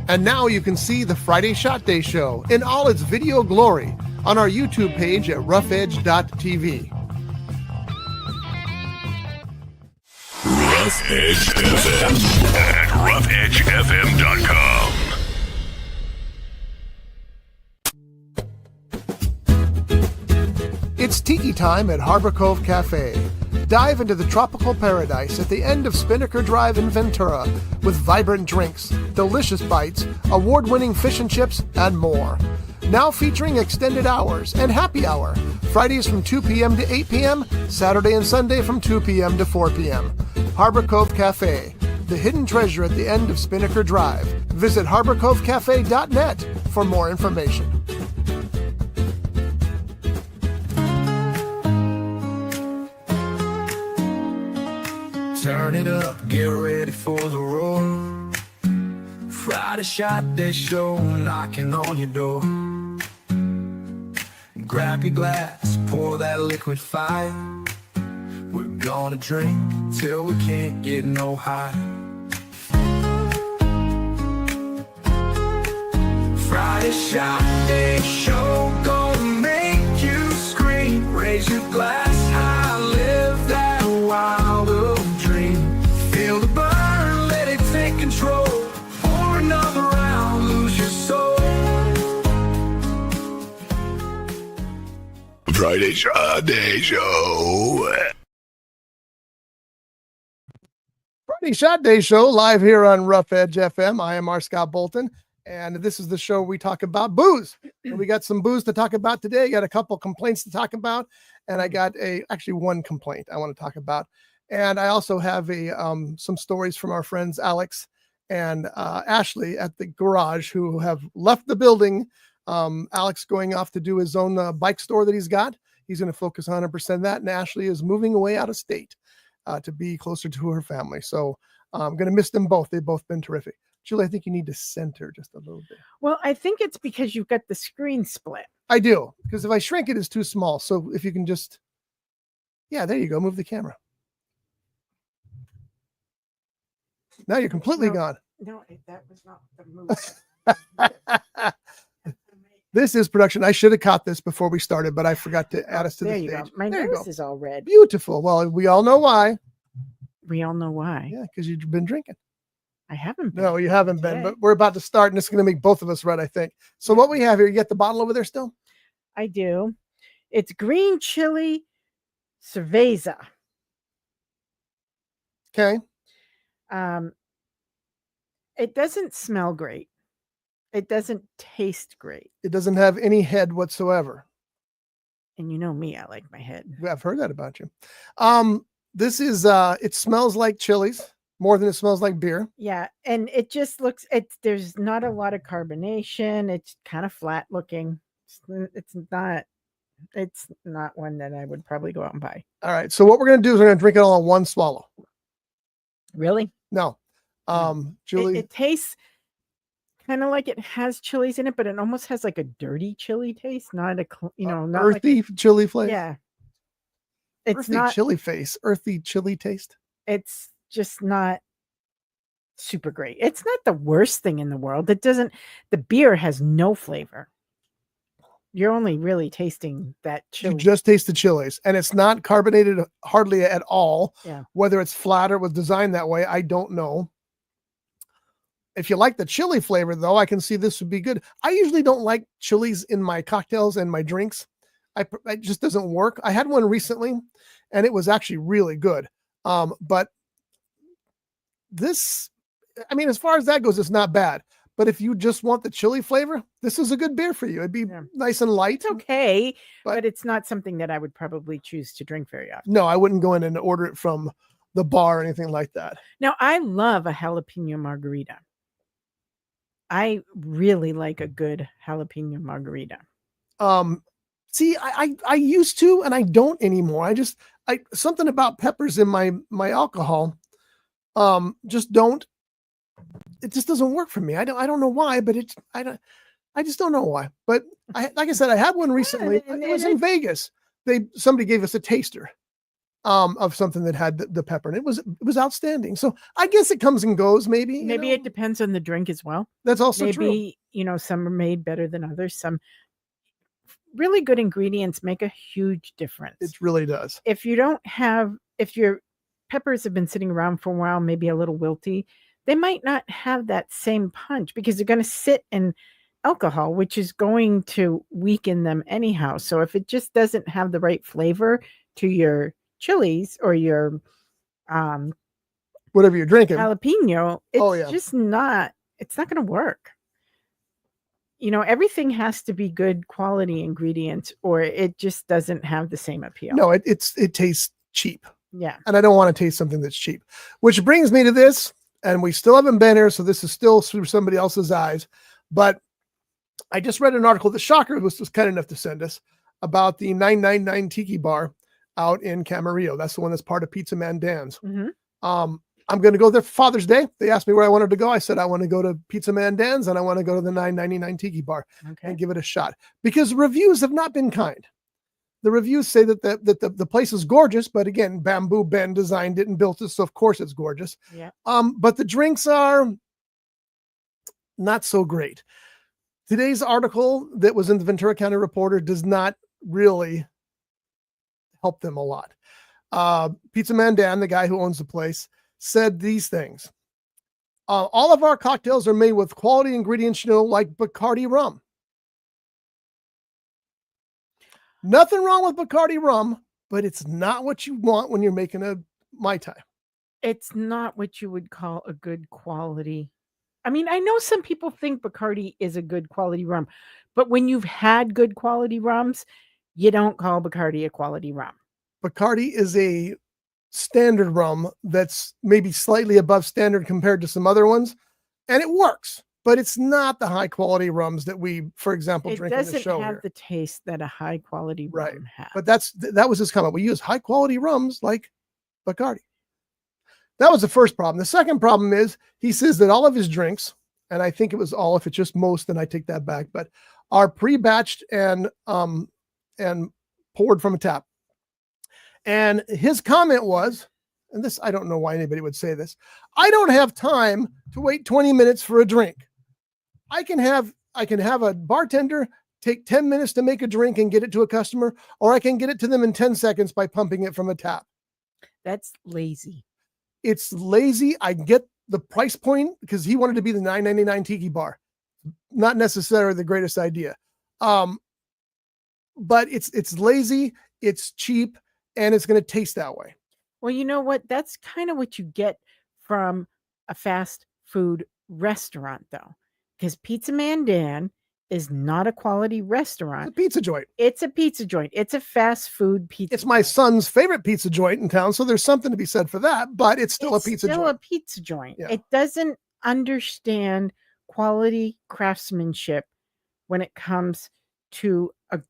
And now you can see the Friday Shot Day Show in all its video glory on our YouTube page at roughedge.tv. Rough Edge FM at roughedgefm.com. It's tiki time at Harbor Cove Cafe. Dive into the tropical paradise at the end of Spinnaker Drive in Ventura with vibrant drinks, delicious bites, award-winning fish and chips, and more. Now featuring extended hours and happy hour. Fridays from 2 p.m. to 8 p.m., Saturday and Sunday from 2 p.m. to 4 p.m. Harbor Cove Cafe, the hidden treasure at the end of Spinnaker Drive. Visit harborcovecafe.net for more information. Turn it up, get ready for the road. Friday Shot Day Show, knocking on your door. Grab your glass, pour that liquid fire. We're gonna drink till we can't get no higher. Friday Shot Day Show, gonna make you scream. Raise your glass high, live that wild dream. Feel the burn, let it take control. Pour another round, lose your soul. Friday Shot Day Show. Friday Shot Day Show live here on Rough Edge FM. I am R. Scott Bolton, and this is the show where we talk about booze. And we got some booze to talk about today. Got a couple complaints to talk about, and I got actually one complaint I want to talk about. And I also have some stories from our friends Alex and Ashley at the garage who have left the building. Alex going off to do his own bike store that he's got. He's going to focus 100% on that. And Ashley is moving away out of state to be closer to her family. So I'm going to miss them both. They've both been terrific. Julie, I think you need to center just a little bit. Well, I think it's because you've got the screen split. I do, because if I shrink it, it's too small. So if you can just, yeah, there you go. Move the camera. Now you're completely gone. No, that was not the move. This is production. I should have caught this before we started, but I forgot to add us to the stage. There you go. My nose is all red. Beautiful. Well, we all know why. We all know why. Yeah, because you've been drinking. I haven't been. No, you haven't been, but we're about to start, and it's going to make both of us red, I think. So what we have here, you get the bottle over there still? I do. It's green chili cerveza. Okay. It doesn't smell great. It doesn't taste great. It doesn't have any head whatsoever. And you know me, I like my head. I've heard that about you. This is, it smells like chilies more than it smells like beer. Yeah. And it just looks, there's not a lot of carbonation. It's kind of flat looking. It's not one that I would probably go out and buy. All right. So what we're going to do is we're going to drink it all in one swallow. Really? No. Julie. It tastes kind of like it has chilies in it, but it almost has like a dirty chili taste, not a, not earthy like chili flavor. Yeah. It's earthy not chili face, earthy chili taste. It's just not super great. It's not the worst thing in the world. The beer has no flavor. You're only really tasting that chili. You just taste the chilies, and it's not carbonated hardly at all. Yeah. Whether it's flat or was designed that way, I don't know. If you like the chili flavor, though, I can see this would be good. I usually don't like chilies in my cocktails and my drinks. It just doesn't work. I had one recently, and it was actually really good. But this, I mean, as far as that goes, it's not bad. But if you just want the chili flavor, this is a good beer for you. It'd be nice and light. It's okay, but it's not something that I would probably choose to drink very often. No, I wouldn't go in and order it from the bar or anything like that. Now, I love a jalapeno margarita. I really like a good jalapeno margarita. See, I used to, and I don't anymore. Something about peppers in my alcohol, just don't. It just doesn't work for me. I don't know why, but I just don't know why. But like I said, I had one recently. It was in Vegas. Somebody gave us a taster. of something that had the pepper, and it was outstanding. So I guess it comes and goes. Maybe It depends on the drink as well. That's also true. Maybe, some are made better than others. Some really good ingredients make a huge difference. It really does. If your peppers have been sitting around for a while, maybe a little wilty, they might not have that same punch because they're going to sit in alcohol, which is going to weaken them anyhow. So if it just doesn't have the right flavor to your chilies or your whatever you're drinking, jalapeno, it's not going to work. Everything has to be good quality ingredients or it just doesn't have the same appeal. No, it tastes cheap. Yeah. And I don't want to taste something that's cheap, which brings me to this, and we still haven't been here. So this is still through somebody else's eyes, but I just read an article that Shocker was kind enough to send us about the 999 Tiki Bar out in Camarillo. That's the one that's part of Pizza Man Dan's. Mm-hmm. I'm going to go there for Father's Day. They asked me where I wanted to go. I said, I want to go to Pizza Man Dan's and I want to go to the 999 Tiki Bar and give it a shot, because reviews have not been kind. The reviews say that the place is gorgeous, but again, Bamboo Ben designed it and built it, so of course it's gorgeous. Yeah. But the drinks are not so great. Today's article that was in the Ventura County Reporter does not really help them a lot. Pizza Man Dan, the guy who owns the place, said these things. All of our cocktails are made with quality ingredients, like Bacardi rum. Nothing wrong with Bacardi rum, but it's not what you want when you're making a Mai Tai. It's not what you would call a good quality. I mean, I know some people think Bacardi is a good quality rum, but when you've had good quality rums, you don't call Bacardi a quality rum. Bacardi is a standard rum that's maybe slightly above standard compared to some other ones, and it works, but it's not the high quality rums that we, for example, drink in the show. It doesn't have the taste that a high quality rum has. But that was his comment. We use high quality rums like Bacardi. That was the first problem. The second problem is he says that all of his drinks, and I think it was all, if it's just most, then I take that back, but are pre-batched and poured from a tap. And his comment was, and this, I don't know why anybody would say this, I don't have time to wait 20 minutes for a drink. I can have a bartender take 10 minutes to make a drink and get it to a customer, or I can get it to them in 10 seconds by pumping it from a tap. That's lazy. It's lazy. I get the price point because he wanted to be the $9.99 Tiki Bar. Not necessarily the greatest idea. But it's lazy, it's cheap, and it's going to taste that way. Well, you know what? That's kind of what you get from a fast food restaurant, though, because Pizza Man Dan is not a quality restaurant. It's a pizza joint. It's a pizza joint. It's a fast food pizza. It's my son's favorite pizza joint in town, so there's something to be said for that, but it's still a pizza joint. It's still a pizza joint. Yeah. It doesn't understand quality craftsmanship when it comes to a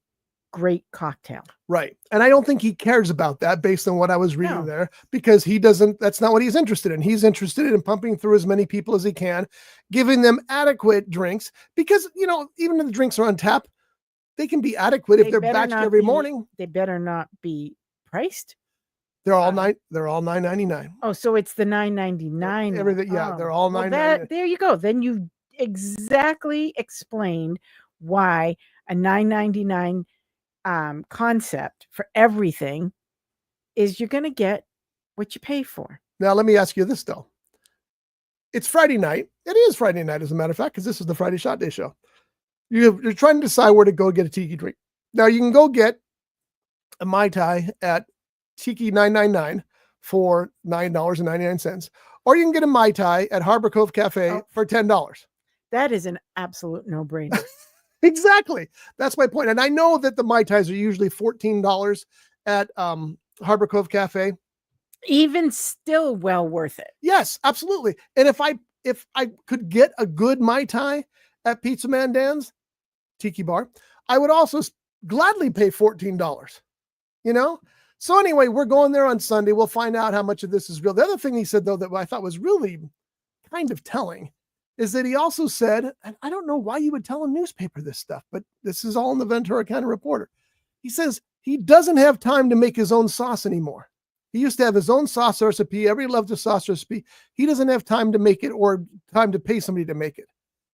great cocktail. Right. And I don't think he cares about that based on what I was reading there, because that's not what he's interested in. He's interested in pumping through as many people as he can, giving them adequate drinks, because, even if the drinks are on tap, they can be adequate if they're batched every morning. They better not be priced. They're all $9.99. Oh, so it's the $9.99. Everything, yeah, they're all $9.99. There you go. Then you exactly explained why a $9.99 concept for everything is you're going to get what you pay for. Now, let me ask you this, though. It's Friday night. It is Friday night, as a matter of fact, because this is the Friday Shot Day show. You're trying to decide where to go get a tiki drink. Now, you can go get a Mai Tai at Tiki 999 for $9.99, or you can get a Mai Tai at Harbor Cove Cafe for $10. That is an absolute no-brainer. Exactly. That's my point. And I know that the Mai Tais are usually $14 at Harbor Cove Cafe. Even still well worth it. Yes, absolutely. And if I could get a good Mai Tai at Pizza Man Dan's Tiki Bar, I would also gladly pay $14. So anyway, we're going there on Sunday. We'll find out how much of this is real. The other thing he said, though, that I thought was really kind of telling is that he also said, and I don't know why you would tell a newspaper this stuff, but this is all in the Ventura County Reporter. He says he doesn't have time to make his own sauce anymore. He used to have his own sauce recipe. Everybody loved the sauce recipe. He doesn't have time to make it or time to pay somebody to make it.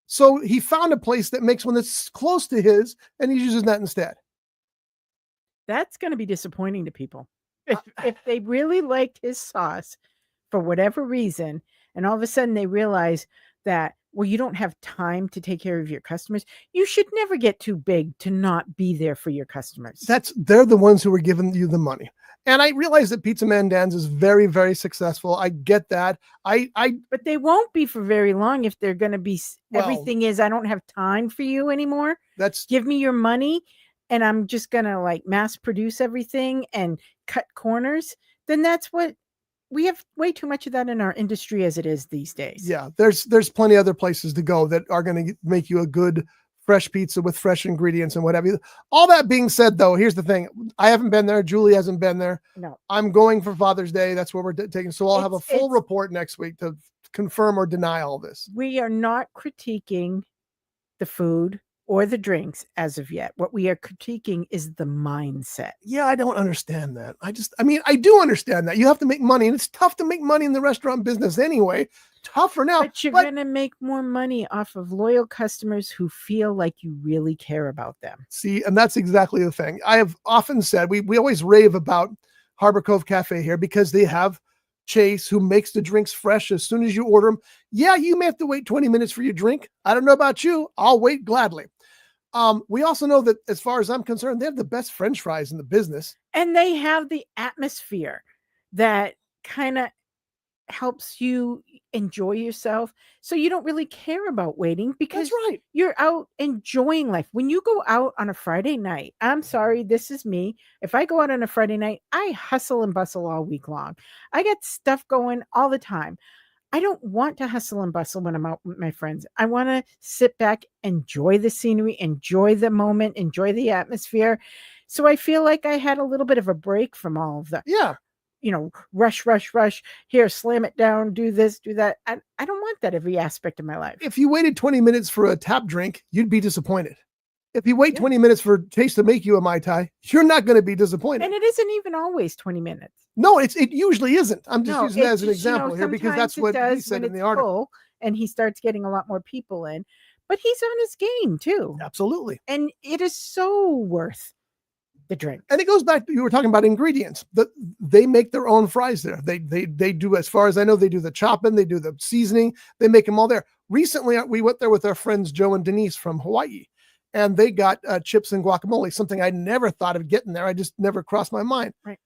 So he found a place that makes one that's close to his, and he uses that instead. That's going to be disappointing to people. If they really liked his sauce for whatever reason, and all of a sudden they realize that, well, you don't have time to take care of your customers, you should never get too big to not be there for your customers. They're the ones who are giving you the money. And I realize that Pizza Man Dan's is very, very successful. I get that. But they won't be for very long if they're going to be, everything is, I don't have time for you anymore. Give me your money and I'm just going to like mass produce everything and cut corners. Then that's what we have, way too much of that in our industry as it is these days. Yeah, there's plenty of other places to go that are going to make you a good fresh pizza with fresh ingredients and whatever. All that being said, though, here's the thing. I haven't been there. Julie hasn't been there. No. I'm going for Father's Day. That's where we're taking. So I'll have a full report next week to confirm or deny all this. We are not critiquing the food or the drinks as of yet. What we are critiquing is the mindset. Yeah, I don't understand that. I do understand that. You have to make money, and it's tough to make money in the restaurant business anyway. Tougher now. But you're going to make more money off of loyal customers who feel like you really care about them. See, and that's exactly the thing. I have often said, we always rave about Harbor Cove Cafe here because they have Chase, who makes the drinks fresh as soon as you order them. Yeah, you may have to wait 20 minutes for your drink. I don't know about you. I'll wait gladly. We also know that, as far as I'm concerned, they have the best French fries in the business. And they have the atmosphere that kind of helps you enjoy yourself. So you don't really care about waiting because you're out enjoying life. When you go out on a Friday night, I'm sorry, this is me. If I go out on a Friday night, I hustle and bustle all week long. I get stuff going all the time. I don't want to hustle and bustle when I'm out with my friends. I want to sit back, enjoy the scenery, enjoy the moment, enjoy the atmosphere. So I feel like I had a little bit of a break from all of that. Yeah. Rush, here, slam it down, do this, do that. I don't want that every aspect of my life. If you waited 20 minutes for a tap drink, you'd be disappointed. If you wait 20 minutes for Taste to make you a Mai Tai, you're not going to be disappointed. And it isn't even always 20 minutes. No, it usually isn't. I'm just using that as an example here because that's what he said in the article. And he starts getting a lot more people in, but he's on his game too. Absolutely. And it is so worth the drink. And it goes back to, you were talking about ingredients. They make their own fries there. They do, as far as I know, they do the chopping, they do the seasoning, they make them all there. Recently, we went there with our friends Joe and Denise from Hawaii, and they got chips and guacamole, something I never thought of getting there. I just never crossed my mind. Right.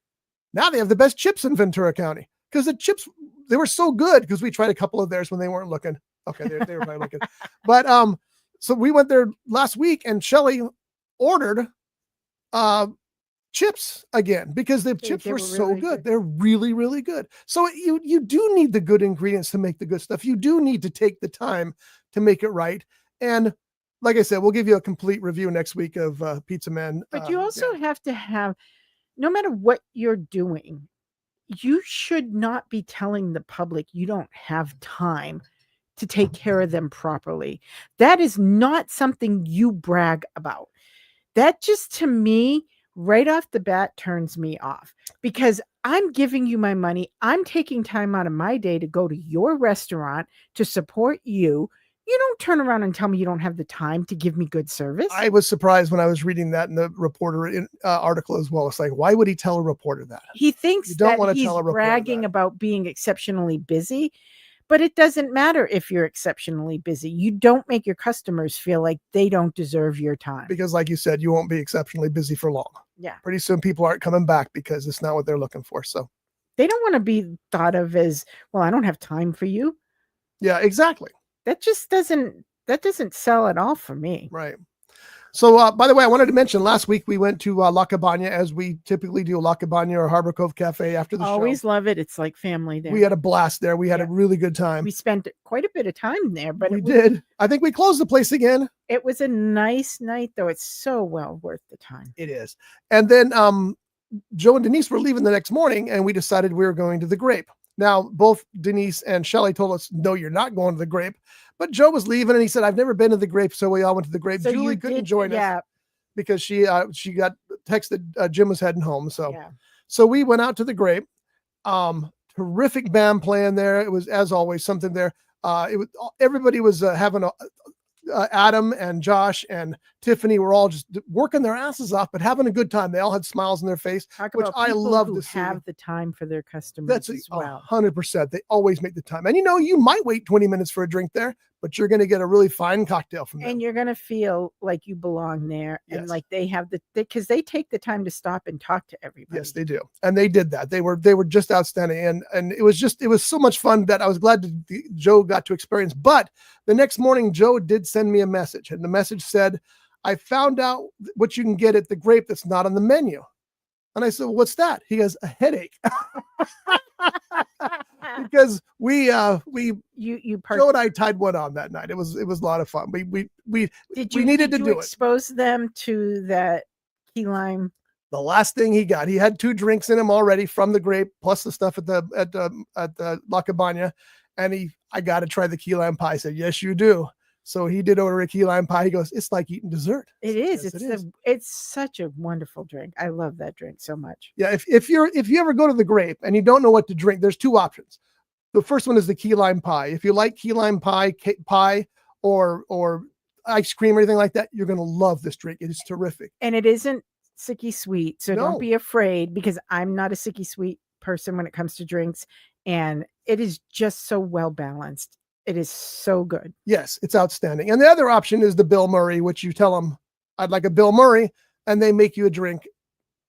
Now they have the best chips in Ventura County because the chips, they were so good because we tried a couple of theirs when they weren't looking. Okay, they were probably looking. But so we went there last week and Shelly ordered chips again because the chips were so really good. They're really, really good. So you do need the good ingredients to make the good stuff. You do need to take the time to make it right. And like I said, we'll give you a complete review next week of Pizza Man. But you also have to have, no matter what you're doing, you should not be telling the public you don't have time to take care of them properly. That is not something you brag about. That just, to me, right off the bat turns me off because I'm giving you my money. I'm taking time out of my day to go to your restaurant to support you. You don't turn around and tell me you don't have the time to give me good service. I was surprised when I was reading that in the reporter article as well. It's like, why would he tell a reporter that? He thinks that he's bragging about being exceptionally busy, but it doesn't matter if you're exceptionally busy. You don't make your customers feel like they don't deserve your time. Because like you said, you won't be exceptionally busy for long. Yeah. Pretty soon people aren't coming back because it's not what they're looking for. So they don't want to be thought of as, well, I don't have time for you. Yeah, exactly. That just doesn't sell at all for me. Right. So, by the way, I wanted to mention last week we went to La Cabana, as we typically do, La Cabana or Harbor Cove Cafe after the show. Always love it. It's like family there. We had a blast there. We had a really good time. We spent quite a bit of time there, but we did. I think we closed the place again. It was a nice night, though. It's so well worth the time. It is. And then Joe and Denise were leaving the next morning, and we decided we were going to the Grape. Now, both Denise and Shelly told us, no, you're not going to the Grape. But Joe was leaving, and he said, I've never been to the Grape, so we all went to the Grape. So Julie couldn't join us because she got texted Jim was heading home. So we went out to the Grape, Terrific band playing there. It was, as always, something there. Everybody was having Adam and Josh and Tiffany were all just working their asses off, but having a good time. They all had smiles on their face, Talk which about I people love who to see. have the time for their customers That's as well. 100%. They always make the time. And you might wait 20 minutes for a drink there, but you're going to get a really fine cocktail from them. And you're going to feel like you belong there. Yes. And like they have because they take the time to stop and talk to everybody. Yes, they do. And they did that. They were just outstanding. And it was so much fun that I was glad Joe got to experience. But the next morning, Joe did send me a message, and the message said, I found out what you can get at the Grape that's not on the menu. And I said, well, what's that? He goes, a headache. Because Joe and I tied one on that night. It was a lot of fun. We needed to do it. Expose them to that key lime. The last thing he got, he had 2 drinks in him already from the Grape, plus the stuff at the La Cabana, and I got to try the key lime pie. I said, yes, you do. So he did order a key lime pie. He goes, it's like eating dessert. It is. Yes, it's such a wonderful drink. I love that drink so much. Yeah. If you ever go to the Grape and you don't know what to drink, there's 2 options. The first one is the key lime pie. If you like key lime pie or ice cream or anything like that, you're going to love this drink. It is terrific. And it isn't sicky sweet. So No. Don't be afraid, because I'm not a sicky sweet person when it comes to drinks. And it is just so well balanced. It is so good. Yes, it's outstanding. And the other option is the Bill Murray, which you tell them, I'd like a Bill Murray, and they make you a drink.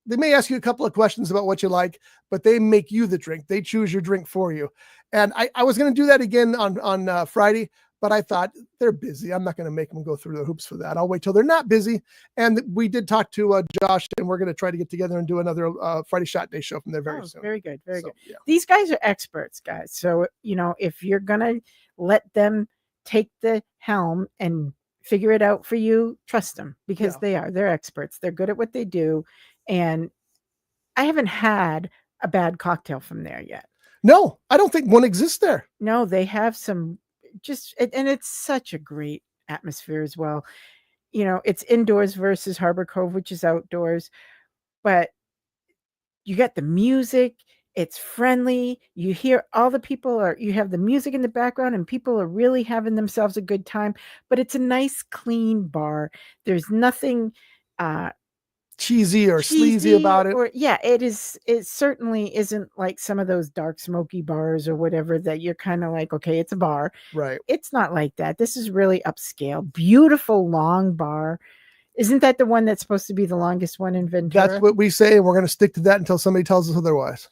They may ask you a couple of questions about what you like, but they make you the drink. They choose your drink for you. And I was going to do that again on Friday, but I thought they're busy. I'm not going to make them go through the hoops for that. I'll wait till they're not busy. And we did talk to Josh, and we're going to try to get together and do another Friday Shot Day show from there very soon. Very good. Very good. Yeah. These guys are experts, guys. So, if you're going to let them take the helm and figure it out for you, trust them, because they're experts. They're good at what they do. And I haven't had a bad cocktail from there yet. No, I don't think one exists there. No, they have some and it's such a great atmosphere as well. It's indoors versus Harbor Cove, which is outdoors, but you got the music. It's friendly. You hear all the people you have the music in the background, and people are really having themselves a good time, but it's a nice, clean bar. There's nothing cheesy or sleazy about it. It certainly isn't like some of those dark smoky bars or whatever that you're kind of like, okay, it's a bar. Right. It's not like that. This is really upscale. Beautiful long bar. Isn't that the one that's supposed to be the longest one in Ventura? That's what we say, and we're going to stick to that until somebody tells us otherwise.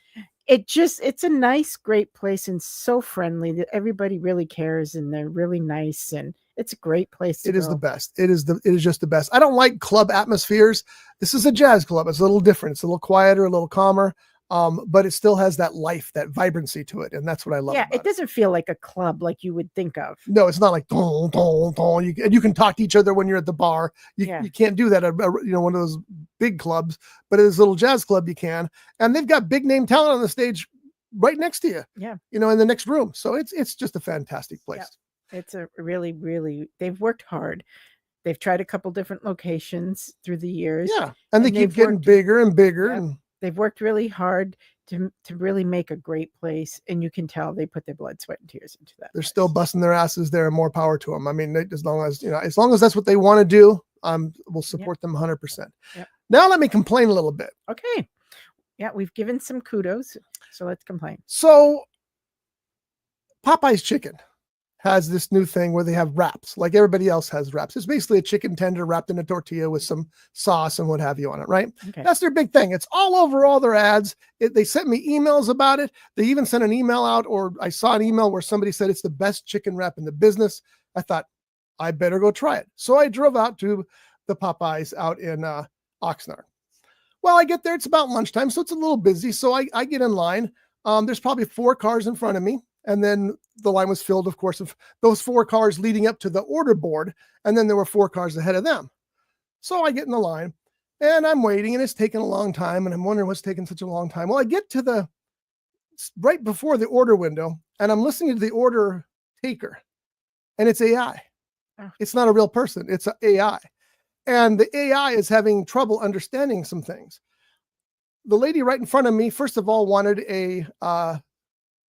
It's a nice, great place, and so friendly that everybody really cares, and they're really nice, and it's a great place to go. It is the best. It is just the best. I don't like club atmospheres. This is a jazz club. It's a little different. It's a little quieter, a little calmer. But it still has that life, that vibrancy to it. And that's what I love. Yeah, it doesn't feel like a club like you would think of. No, it's not like don, don, don. You can talk to each other when you're at the bar. You can't do that at one of those big clubs, but at this little jazz club you can. And they've got big name talent on the stage right next to you. Yeah. In the next room. So it's just a fantastic place. Yeah. It's a really, really, they've worked hard. They've tried a couple different locations through the years. Yeah. And they keep getting bigger and bigger. Yeah. And they've worked really hard to really make a great place, and you can tell they put their blood, sweat, and tears into that. They're still busting their asses there, and more power to them. I mean, as long as that's what they want to do, we'll support them 100%. Yep. Now let me complain a little bit. Okay. Yeah, we've given some kudos, so let's complain. So Popeye's Chicken has this new thing where they have wraps, like everybody else has wraps. It's basically a chicken tender wrapped in a tortilla with some sauce and what have you on it, right? Okay. That's their big thing. It's all over all their ads. They sent me emails about it. They even sent an email out, or I saw an email where somebody said it's the best chicken wrap in the business. I thought, I better go try it. So I drove out to the Popeyes out in Oxnard. Well, I get there. It's about lunchtime, so it's a little busy. So I get in line. There's probably 4 cars in front of me. And then the line was filled, of course, of those 4 cars leading up to the order board. And then there were 4 cars ahead of them. So I get in the line and I'm waiting, and it's taking a long time. And I'm wondering what's taking such a long time. Well, I get to right before the order window, and I'm listening to the order taker, and it's AI. Oh. It's not a real person. It's an AI. And the AI is having trouble understanding some things. the lady right in front of me, first of all, wanted a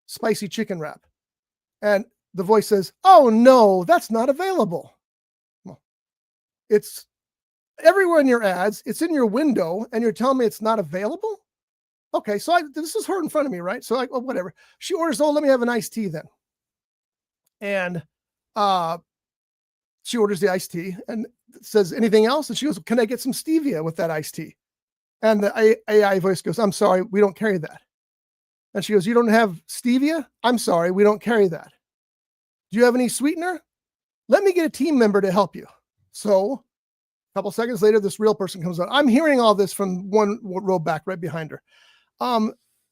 spicy chicken wrap. And the voice says, "Oh no, that's not available." Well, it's everywhere in your ads. It's in your window and you're telling me it's not available? Okay, so this is her in front of me, right? So well, whatever. She orders, "Oh, let me have an iced tea then." And she orders the iced tea and says, "Anything else?" And she goes, "Can I get some stevia with that iced tea?" And the AI voice goes, "I'm sorry, we don't carry that." And she goes, "You don't have stevia? I'm sorry, we don't carry that. Do you have any sweetener? Let me get a team member to help you." So a couple seconds later, this real person comes on. I'm hearing all this from one row back right behind her.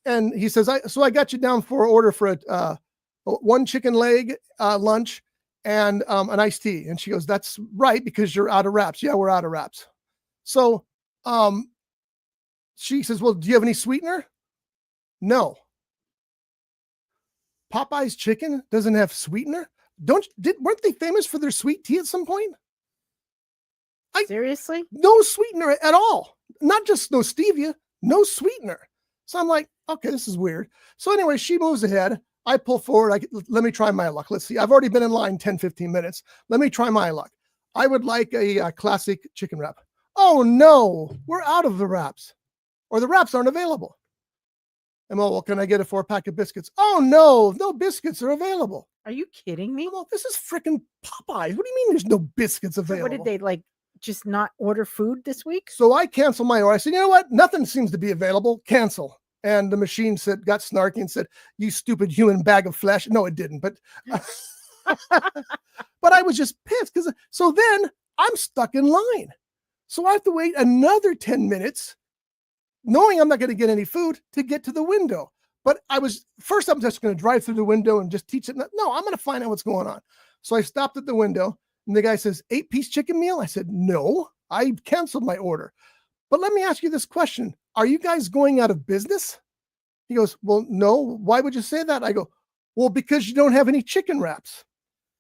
And he says, I got you down for an order for a one chicken leg lunch and an iced tea." And she goes, "That's right, because you're out of wraps." "Yeah, we're out of wraps." So she says, "Well, do you have any sweetener?" "No." Popeye's chicken doesn't have sweetener? Weren't they famous for their sweet tea at some point? Seriously? No sweetener at all. Not just no stevia, no sweetener. So I'm like, okay, this is weird. So anyway, she moves ahead. I pull forward. Let me try my luck. Let's see. I've already been in line 10, 15 minutes. Let me try my luck. I would like a classic chicken wrap. "Oh no, we're out of the wraps, or the wraps aren't available." And well, can I get a 4-pack of biscuits? "Oh no biscuits are available." Are you kidding me? Well, this is freaking Popeye. What do you mean there's no biscuits So available? what did they just not order food this week? So I canceled my order. I said, "You know what? Nothing seems to be available. Cancel." And the machine got snarky and said, "You stupid human bag of flesh." No, it didn't. But but I was just pissed so then I'm stuck in line. So I have to wait another 10 minutes, knowing I'm not going to get any food, to get to the window. But I'm just going to drive through the window and just teach it. No, I'm going to find out what's going on. So I stopped at the window and the guy says, 8-piece chicken meal? I said, "No, I canceled my order. But let me ask you this question. Are you guys going out of business?" He goes, "Well, no. Why would you say that?" I go, "Well, because you don't have any chicken wraps."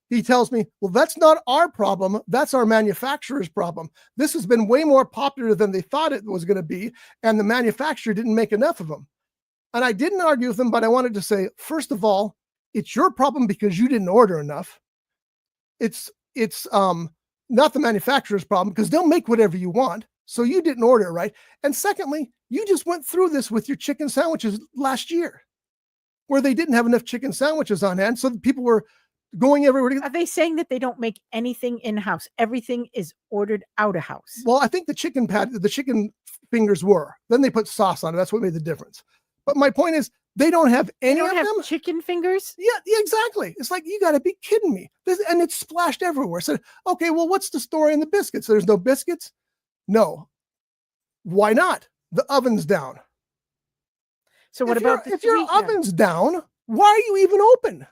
He tells me, "Well, that's not our problem. That's our manufacturer's problem. This has been way more popular than they thought it was going to be, and the manufacturer didn't make enough of them." And I didn't argue with him, but I wanted to say, first of all, it's your problem because you didn't order enough. It's not the manufacturer's problem because they'll make whatever you want. So you didn't order it right. And secondly, you just went through this with your chicken sandwiches last year, where they didn't have enough chicken sandwiches on hand. So people were going everywhere. Are they saying that they don't make anything in-house? Everything is ordered out of house. Well, I think the chicken fingers were. Then they put sauce on it. That's what made the difference. But my point is, they don't have any of them. Chicken fingers? Yeah, exactly. It's like, you got to be kidding me. And it's splashed everywhere. So, okay, well, what's the story in the biscuits? There's no biscuits? No. Why not? The oven's down. So what about if your oven's down, why are you even open?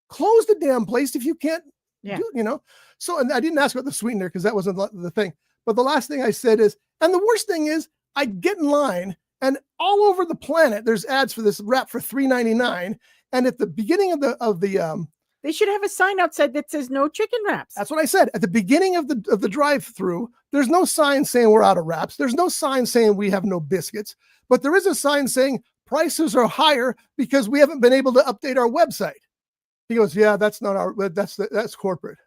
Close the damn place if you can't do. So, and I didn't ask about the sweetener because that wasn't the thing. But the last thing I said is, and the worst thing is, I get in line and all over the planet, there's ads for this wrap for $3.99. And at the beginning of the they should have a sign outside that says no chicken wraps. That's what I said. At the beginning of the drive-through, there's no sign saying we're out of wraps. There's no sign saying we have no biscuits, but there is a sign saying prices are higher because we haven't been able to update our website. He goes, "Yeah, that's not that's corporate."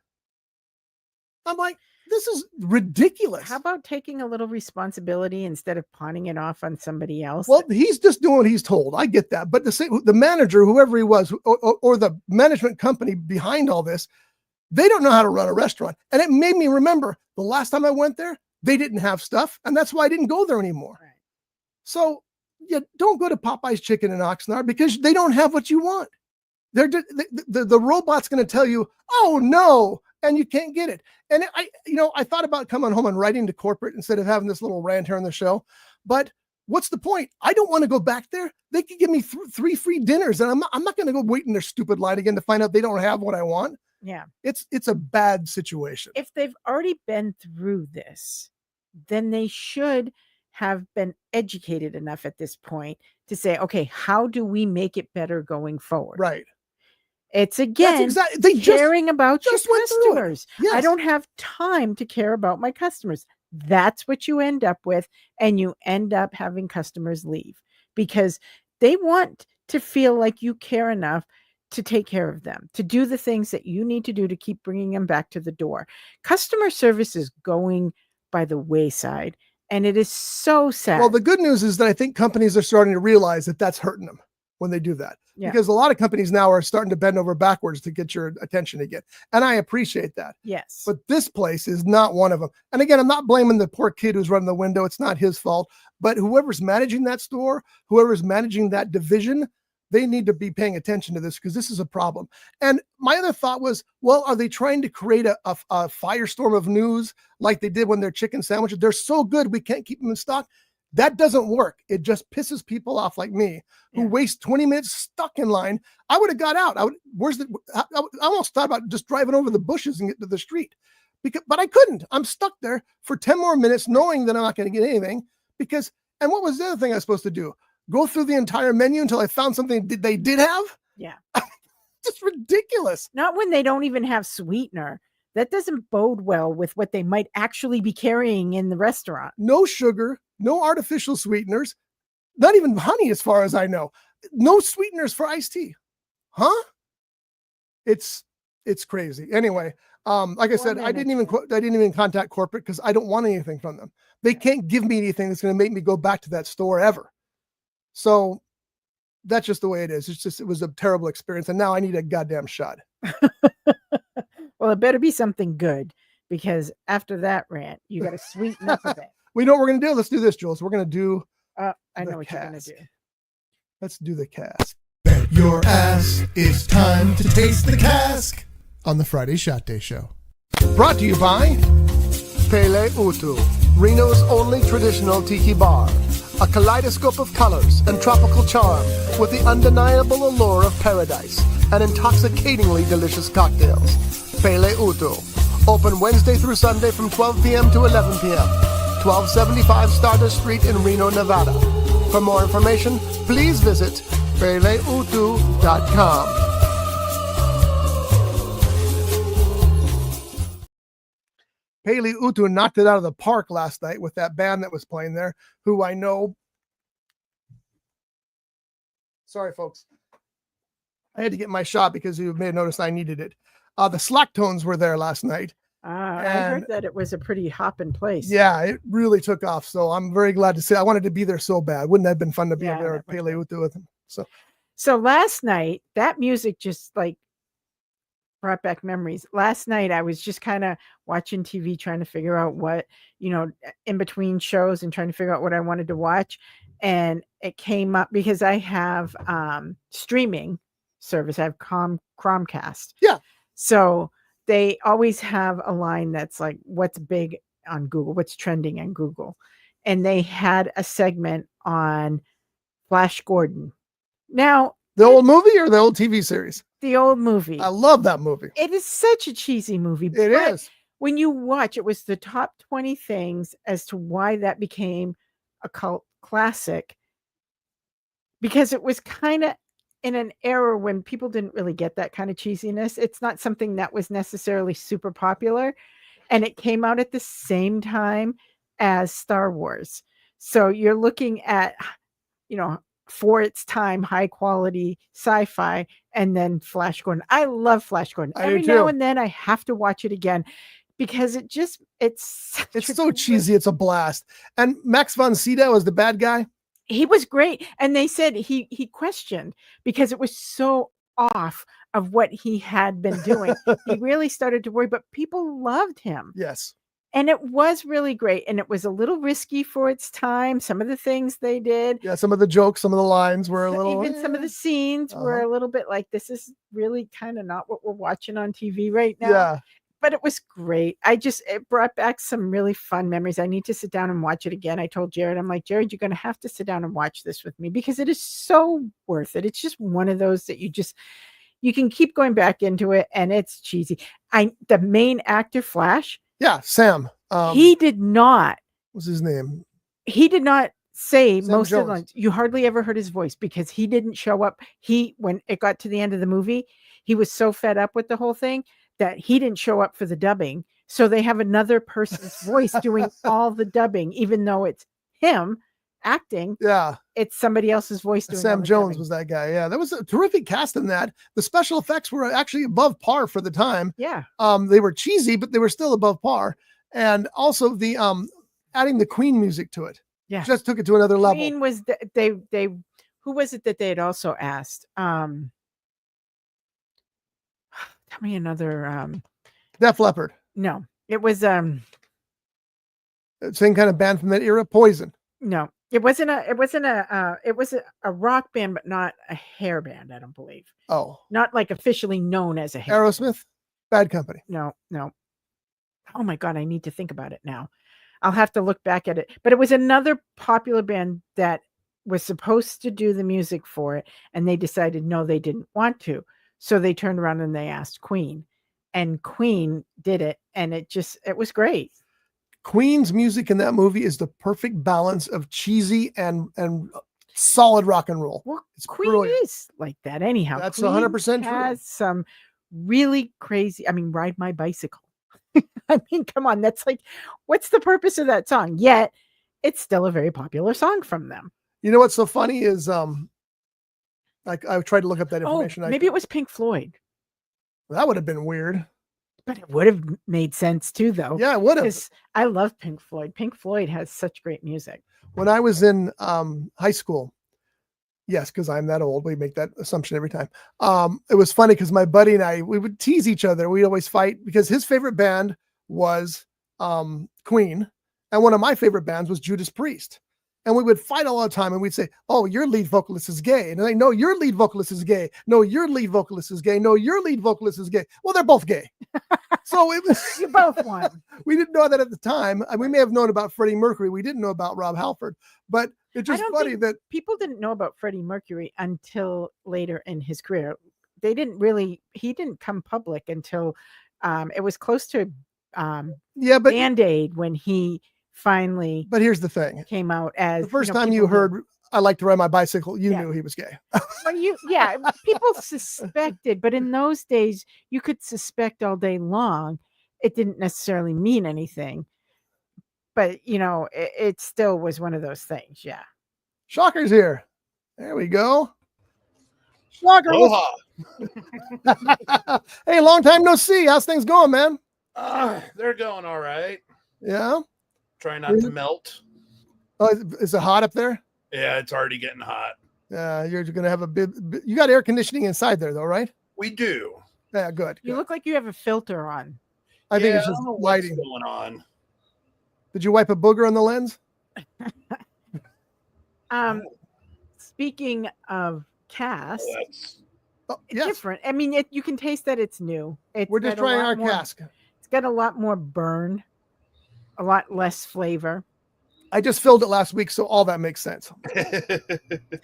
I'm like, this is ridiculous. How about taking a little responsibility instead of pawning it off on somebody else? Well, he's just doing what he's told. I get that. But the manager, whoever he was, or the management company behind all this, they don't know how to run a restaurant. And it made me remember the last time I went there, they didn't have stuff. And that's why I didn't go there anymore. Right. So don't go to Popeye's Chicken in Oxnard because they don't have what you want. The robot's going to tell you, "Oh no," and you can't get it. And I thought about coming home and writing to corporate instead of having this little rant here on the show. But what's the point? I don't want to go back there. They could give me 3 free dinners, and I'm not going to go wait in their stupid line again to find out they don't have what I want. Yeah, it's a bad situation. If they've already been through this, then they should have been educated enough at this point to say, okay, how do we make it better going forward? Right. It's again caring about your customers. Yes. I don't have time to care about my customers. That's what you end up with. And you end up having customers leave because they want to feel like you care enough to take care of them, to do the things that you need to do to keep bringing them back to the door. Customer service is going by the wayside, and it is so sad. Well, the good news is that I think companies are starting to realize that that's hurting them when they do that. Yeah. Because a lot of companies now are starting to bend over backwards to get your attention again. And I appreciate that. Yes. But this place is not one of them. And again, I'm not blaming the poor kid who's running the window. It's not his fault. But whoever's managing that store, whoever's managing that division, they need to be paying attention to this because this is a problem. And my other thought was, well, are they trying to create a firestorm of news like they did when their chicken sandwiches? They're so good, we can't keep them in stock. That doesn't work. It just pisses people off like me who waste 20 minutes stuck in line. I would have got out. I almost thought about just driving over the bushes and get to the street, but I couldn't. I'm stuck there for 10 more minutes knowing that I'm not going to get anything and what was the other thing I was supposed to do? Go through the entire menu until I found something they did have? Yeah. Just ridiculous. Not when they don't even have sweetener. That doesn't bode well with what they might actually be carrying in the restaurant. No sugar, no artificial sweeteners, not even honey as far as I know. No sweeteners for iced tea. Huh? It's crazy. Anyway, like I said, I didn't even contact corporate because I don't want anything from them. They can't give me anything that's going to make me go back to that store ever. So that's just the way it is. It was a terrible experience. And now I need a goddamn shot. Well, it better be something good because after that rant, you got to sweeten up a bit. We know what we're going to do. Let's do this, Jules. We're going to do. I know what you're going to do. Let's do the cask. Bet your ass it's time to taste the cask on the Friday Shot Day Show. Brought to you by Pele Utu, Reno's only traditional tiki bar. A kaleidoscope of colors and tropical charm with the undeniable allure of paradise and intoxicatingly delicious cocktails. Pele Utu. Open Wednesday through Sunday from 12 p.m. to 11 p.m. 1275 Stardust Street in Reno, Nevada. For more information, please visit peleutu.com. Pele Utu knocked it out of the park last night with that band that was playing there, who I know. Sorry, folks. I had to get my shot because you may have noticed I needed it. The Slack Tones were there last night. I heard that it was a pretty hopping place. Yeah, it really took off. So I'm very glad to see. I wanted to be there so bad. Wouldn't that have been fun to be there at Pele Utu with them? So last night, that music just brought back memories. Last night, I was just kind of watching TV, trying to figure out what, in between shows and trying to figure out what I wanted to watch. And it came up because I have streaming service. I have Chromecast. Yeah. So they always have a line that's like, what's big on Google, what's trending on Google. And they had a segment on Flash Gordon. Now, the old movie or the old TV series? The old movie. I love that movie. It is such a cheesy movie. It is. When you watch, it was the top 20 things as to why that became a cult classic. Because it was kind of in an era when people didn't really get that kind of cheesiness. It's not something that was necessarily super popular. And it came out at the same time as Star Wars. So you're looking at, for its time, high quality sci-fi, and then Flash Gordon. I love Flash Gordon. Every now and then I have to watch it again because it's so cheesy. It's a blast. And Max von Sydow was the bad guy. He was great. And they said he questioned because it was so off of what he had been doing. He really started to worry, but people loved him. Yes. And it was really great. And it was a little risky for its time. Some of the things they did. Yeah, some of the jokes, some of the lines were a little. Even some of the scenes were a little bit like, this is really kind of not what we're watching on TV right now. Yeah. But it was great. It brought back some really fun memories. I need to sit down and watch it again. I told Jared, I'm like, Jared, you're going to have to sit down and watch this with me because it is so worth it. It's just one of those that you can keep going back into it and it's cheesy. The main actor, Flash. Yeah, Sam. He did not. What's his name? He did not say Sam most Jones. of the lines. You hardly ever heard his voice because he didn't show up. When it got to the end of the movie, he was so fed up with the whole thing that he didn't show up for the dubbing So they have another person's voice doing all the dubbing, even though it's him acting. Yeah. It's somebody else's voice doing all Sam the Jones dubbing. was that guy. Yeah, that was a terrific cast in that. The special effects were actually above par for the time. Yeah. They were cheesy, but they were still above par. And also the adding the Queen music to it. Yeah. Just took it to another level. Queen was they who was it that they had also asked? Tell me another Def Leppard. no. It was Same kind of band from that era, Poison. no. It was a rock band, but not a hair band, I don't believe. Oh. Not like officially known as a hair Aerosmith? Bad Company. No. Oh my God, I need to think about it now. I'll have to look back at it. But it was another popular band that was supposed to do the music for it, and they decided no, they didn't want to. So they turned around and they asked Queen, and Queen did it, and it was great. Queen's music in that movie is the perfect balance of cheesy and solid rock and roll. Well, It's Queen brilliant. is like that anyhow. That's Queen 100% true. has some really crazy. I mean, Ride My Bicycle. I mean, come on, that's like, what's the purpose of that song? Yet, it's still a very popular song from them. You know what's so funny is I tried to look up that Oh, information. maybe it was Pink Floyd, That would have been weird. but it would have made sense too, though. Yeah, it would have. Because I love Pink Floyd. Pink Floyd has such great music. When I was in high school, yes, because I'm that old, we make that assumption every time. It was funny because my buddy and I, we would tease each other. We'd always fight because his favorite band was Queen, and one of my favorite bands was Judas Priest. And we would fight all the time, and we'd say, "Oh, your lead vocalist is gay," and they, "No, your lead vocalist is gay. No, your lead vocalist is gay. No, your lead vocalist is gay." Well, they're both gay. So it was. You both won. We didn't know that at the time. We may have known about Freddie Mercury. We didn't know about Rob Halford, but it's just don't funny think that people didn't know about Freddie Mercury until later in his career. He didn't come public until it was close to yeah, but Band-Aid when he finally but here's the thing. came out as The first time people you knew. heard I like to ride my bicycle, you Yeah. knew he was gay. Well, people suspected, but in those days you could suspect all day long. It didn't necessarily mean anything, but it still was one of those things. Yeah. Shocker's here. There we go. Shocker. Aloha. Hey, long time no see. How's things going, man? They're going all right. Yeah. Try not to melt. Oh, is it hot up there? Yeah, it's already getting hot. Yeah, you're gonna have a bit. You got air conditioning inside there, though, right? We do. Yeah, good. You good. look like you have a filter on. I think Yeah, it's I just don't know what's lighting. going on. Did you wipe a booger on the lens? Speaking of cast, Oh, that's Oh, it's yes. different. I mean, you can taste that it's new. We're just got a trying lot our more- cask. It's got a lot more burn, a lot less flavor. I just filled it last week, so all that makes sense.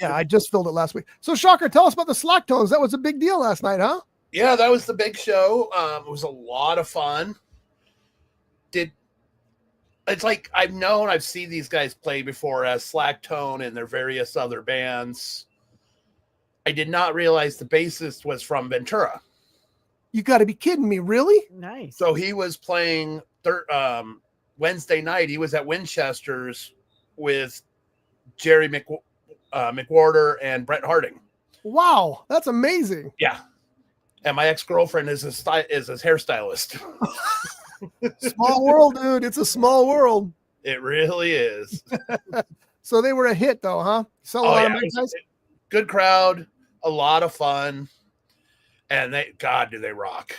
Yeah, I just filled it last week. So, Shocker, tell us about the Slack Tones. That was a big deal last night, huh? Yeah, that was the big show. It was a lot of fun. It's like I've seen these guys play before as Slack Tone and their various other bands. I did not realize the bassist was from Ventura. You got to be kidding me, really? Nice. So he was playing Wednesday night. He was at Winchester's with Jerry McWhorter and Brett Harding. Wow, that's amazing. Yeah. And my ex-girlfriend is his hairstylist. Small world, dude. It's a small world. It really is. So they were a hit, though, huh? Sell a lot of it was merchandise? good crowd, a lot of fun, and do they rock.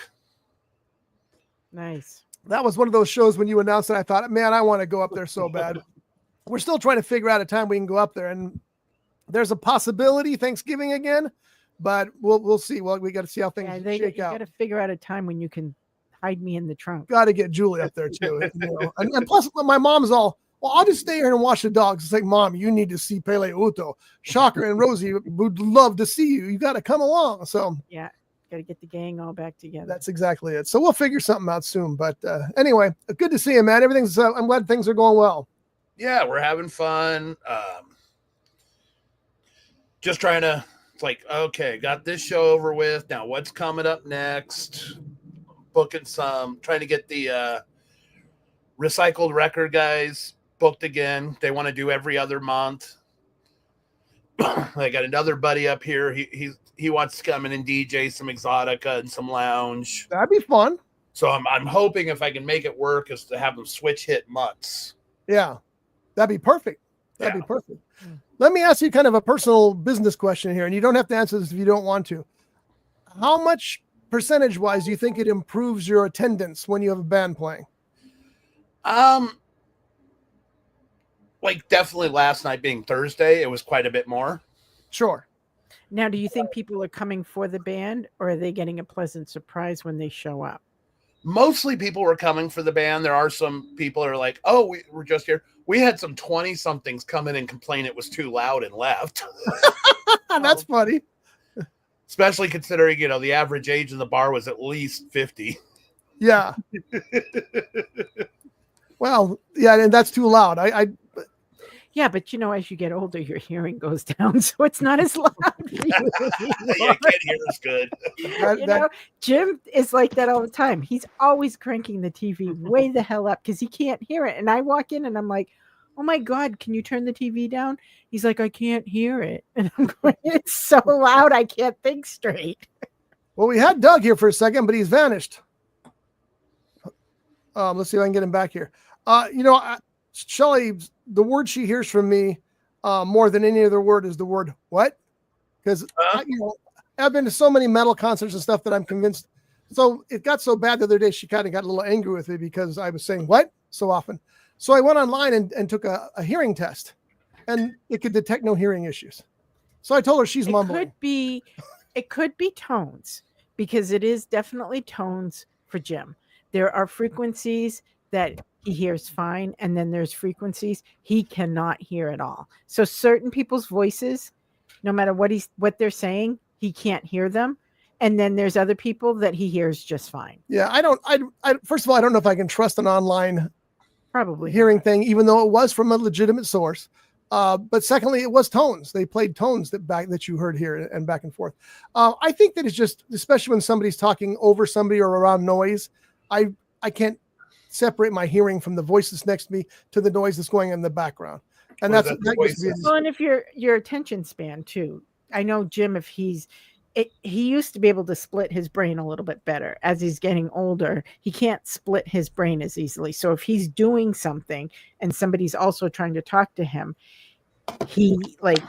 Nice. That was one of those shows when you announced it, I thought, man, I want to go up there so bad. We're still trying to figure out a time we can go up there, and there's a possibility Thanksgiving again, but we'll see. Well, we got to see how things Yeah, shake you out. got to figure out a time when you can hide me in the trunk. Got to get Julie up there too. And plus, my mom's all, well, I'll just stay here and watch the dogs. It's like, Mom, you need to see Pele Uto. Shocker and Rosie would love to see you. You got to come along. So Yeah. Got to get the gang all back together. that's exactly it. So we'll figure something out soon. But anyway, good to see you, man. Everything's. I'm glad things are going well. Yeah, we're having fun. Just trying to, it's like, okay, got this show over with. Now what's coming up next? Booking some, trying to get the Recycled Record guys booked again. They want to do every other month. I got another buddy up here. He wants to come in and DJ some Exotica and some lounge. That'd be fun. So I'm hoping if I can make it work is to have them switch hit months. Yeah, that'd be perfect. That'd be perfect. Let me ask you kind of a personal business question here, and you don't have to answer this if you don't want to. How much percentage-wise do you think it improves your attendance when you have a band playing? Like definitely last night being Thursday, it was quite a bit more. Sure. Now, do you think people are coming for the band, or are they getting a pleasant surprise when they show up? Mostly people were coming for the band. There are some people who are like, oh, we're just here. We had some 20-somethings come in and complain it was too loud and left. That's funny. Especially considering, the average age of the bar was at least 50. Yeah. Well, yeah, and that's too loud. Yeah, but as you get older, your hearing goes down, so it's not as loud for you. Yeah, I can't hear as good. Jim is like that all the time. He's always cranking the TV way the hell up because he can't hear it. And I walk in and I'm like, oh my God, can you turn the TV down? He's like, I can't hear it. And I'm going, it's so loud, I can't think straight. Well, we had Doug here for a second, but he's vanished. Let's see if I can get him back here. Shelly, the word she hears from me more than any other word is the word what? Because I've been to so many metal concerts and stuff that I'm convinced. So it got so bad the other day, she kind of got a little angry with me because I was saying what so often. So I went online and took a hearing test, and it could detect no hearing issues. So I told her she's mumbling. It could be tones, because it is definitely tones for Jim. There are frequencies that he hears fine, and then there's frequencies he cannot hear at all. So certain people's voices, no matter what they're saying, he can't hear them. And then there's other people that he hears just fine. Yeah, I first of all, I don't know if I can trust an online probably hearing thing, even though it was from a legitimate source. But secondly, it was tones. They played tones that you heard here and back and forth. I think that it's just, especially when somebody's talking over somebody or around noise, I can't separate my hearing from the voice that's next to me to the noise that's going in the background. And that well, and if your attention span too. I know Jim, if he used to be able to split his brain a little bit better. As he's getting older, he can't split his brain as easily. So if he's doing something and somebody's also trying to talk to him, he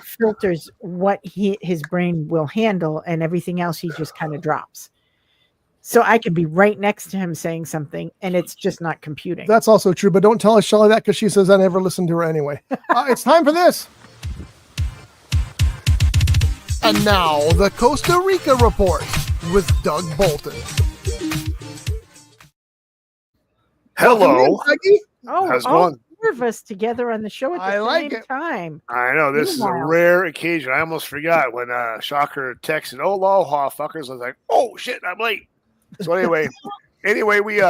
filters what his brain will handle, and everything else he just kind of drops. So I could be right next to him saying something, and it's just not computing. That's also true, but don't tell us Shelly that, because she says I never listen to her anyway. It's time for this. And now the Costa Rica Report with Doug Bolton. Hello. Oh, how's it all going? four of us together on the show at the same time. I know, this is a rare occasion. I almost forgot when Shocker texted, "Oh, aloha, fuckers." I was like, "Oh shit, I'm late." So anyway, we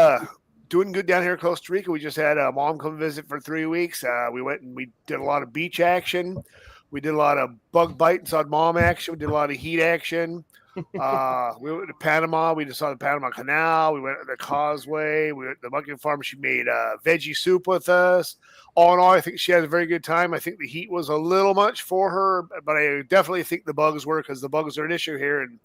doing good down here in Costa Rica. We just had Mom come visit for 3 weeks. We went and we did a lot of beach action. We did a lot of bug bite inside Mom action. We did a lot of heat action. We went to Panama. We just saw the Panama Canal. We went to the Causeway. We went to the monkey farm. She made veggie soup with us. All in all, I think she had a very good time. I think the heat was a little much for her, but I definitely think the bugs were, because the bugs are an issue here. And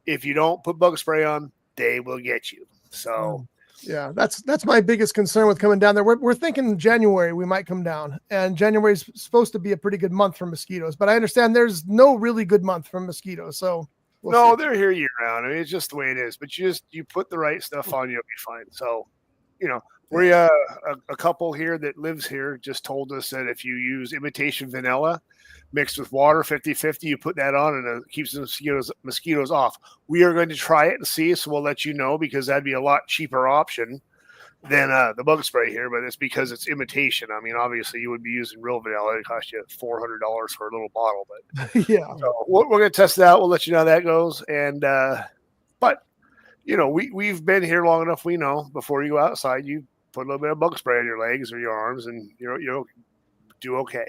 if you don't put bug spray on, they will get you. So yeah, that's my biggest concern with coming down there. We're thinking January we might come down, and January is supposed to be a pretty good month for mosquitoes, but I understand there's no really good month for mosquitoes. So no, they're here year round. I mean, it's just the way it is, but you put the right stuff on, you'll be fine. So, we a couple here that lives here just told us that if you use imitation vanilla mixed with water 50-50, you put that on and it keeps the mosquitoes off. We are going to try it and see, so we'll let you know, because that'd be a lot cheaper option than the bug spray here, but it's because it's imitation. I mean, obviously you would be using real vanilla. It cost you $400 for a little bottle, but yeah. So we're going to test it out. We'll let you know how that goes. And but we've been here long enough. We know before you go outside, you put a little bit of bug spray on your legs or your arms, and you'll do okay.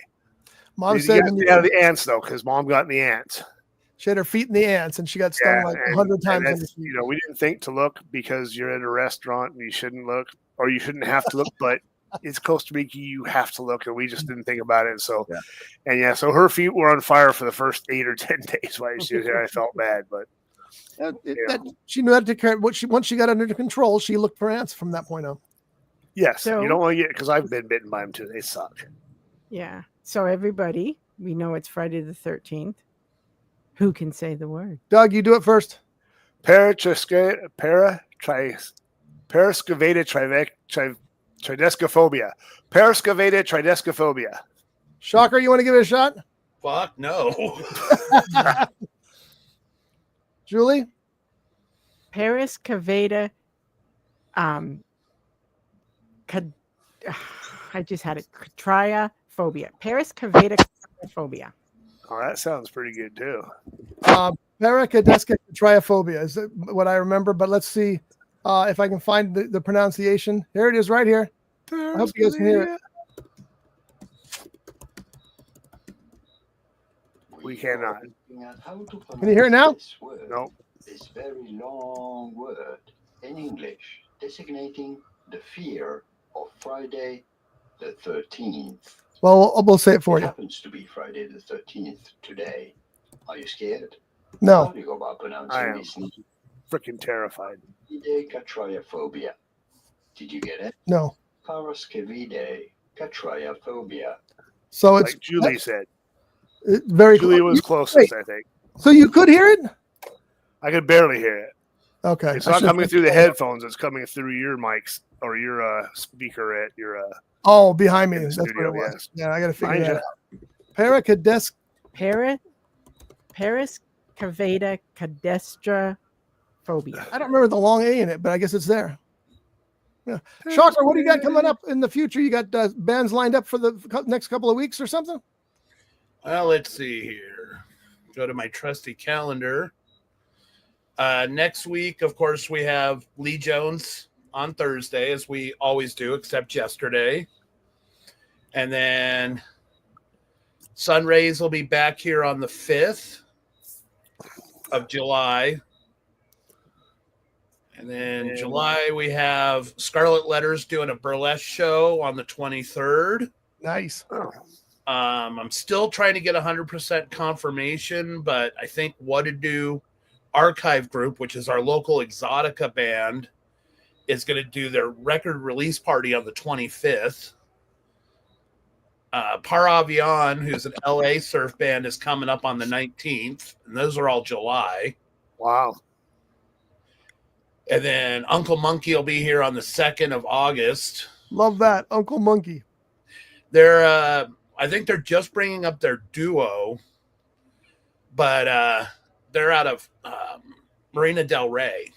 Mom said out of the ants though, because Mom got in the ants. She had her feet in the ants, and she got stung 100 times. We didn't think to look because you're at a restaurant and you shouldn't look, or you shouldn't have to look. But it's Costa Rica. You have to look, and we just didn't think about it. So, Yeah. so her feet were on fire for the first 8 or 10 days while she was there. I felt bad, but She knew how to take care of once she got under control. She looked for ants from that point on. yes, So- you don't want to get because I've been bitten by them too. They suck. Yeah. So everybody, we know it's Friday the 13th. Who can say the word? Doug, you do it first. Periscavated tridescophobia. Periscavated tridescophobia. Shocker, you want to give it a shot? Fuck no. Julie? Paris Cavada. I just had it. Triaphobia. Paris Cavada phobia. Oh, that sounds pretty good too. Paracadesca triophobia is what I remember, but let's see if I can find the pronunciation. Here it is right here. I hope you guys can hear it. We cannot. Can you hear it now? Nope. This very long word in English designating the fear of Friday the 13th. Well, we'll say it for It you. happens to be Friday the 13th today. Are you scared? How No. do you go about I pronouncing am. this? Freaking terrified. Triaphobia. Did you get it? No. Parascevide catriophobia. So it's Like Julie said. very Julie close. was closest, I think. So you could hear it? I could barely hear it. Okay. It's not coming through the headphones. It's coming through your mics or your speaker at your. Oh, behind me. in the That's what studio, it was. yes. Yeah, I got to figure Behind that out. Paris Cavada cadestra phobia. I don't remember the long A in it, but I guess it's there. Yeah. Shocker, what do you got coming up in the future? You got bands lined up for the next couple of weeks or something? Well, let's see here. Go to my trusty calendar. Next week, of course, we have Lee Jones on Thursday, as we always do, except yesterday. And then Sunrays will be back here on the 5th of July. And then July, we have Scarlet Letters doing a burlesque show on the 23rd. Nice. I'm still trying to get 100% confirmation, but I think What to Do Archive Group, which is our local Exotica band, is going to do their record release party on the 25th. Par Avion, who's an LA surf band, is coming up on the 19th, and those are all July. Wow. And then Uncle Monkey will be here on the 2nd of August. Love that. Uncle Monkey. They're I think they're just bringing up their duo, but they're out of Marina Del Rey.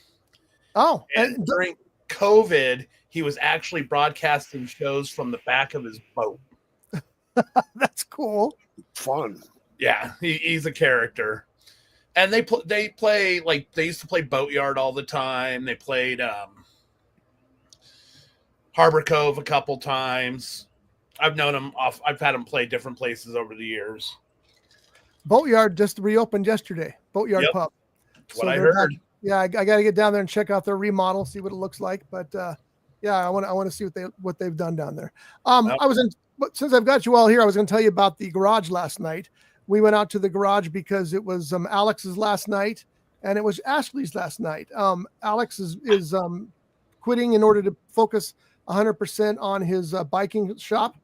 Oh, And during COVID, he was actually broadcasting shows from the back of his boat. that's cool. Fun. Yeah, he's a character. And they play like they used to play Boatyard all the time. They played Harbor Cove a couple times. I've known him off. I've had him play different places over the years. Boatyard just reopened yesterday. Boatyard Yep. Pub. That's what I they're heard. back. Yeah, I got to get down there and check out their remodel, see what it looks like. But yeah, I want to see what they've done down there. But since I've got you all here, I was going to tell you about the garage last night. We went out to the garage because it was Alex's last night, and it was Ashley's last night. Alex is quitting in order to focus 100% on his biking shop,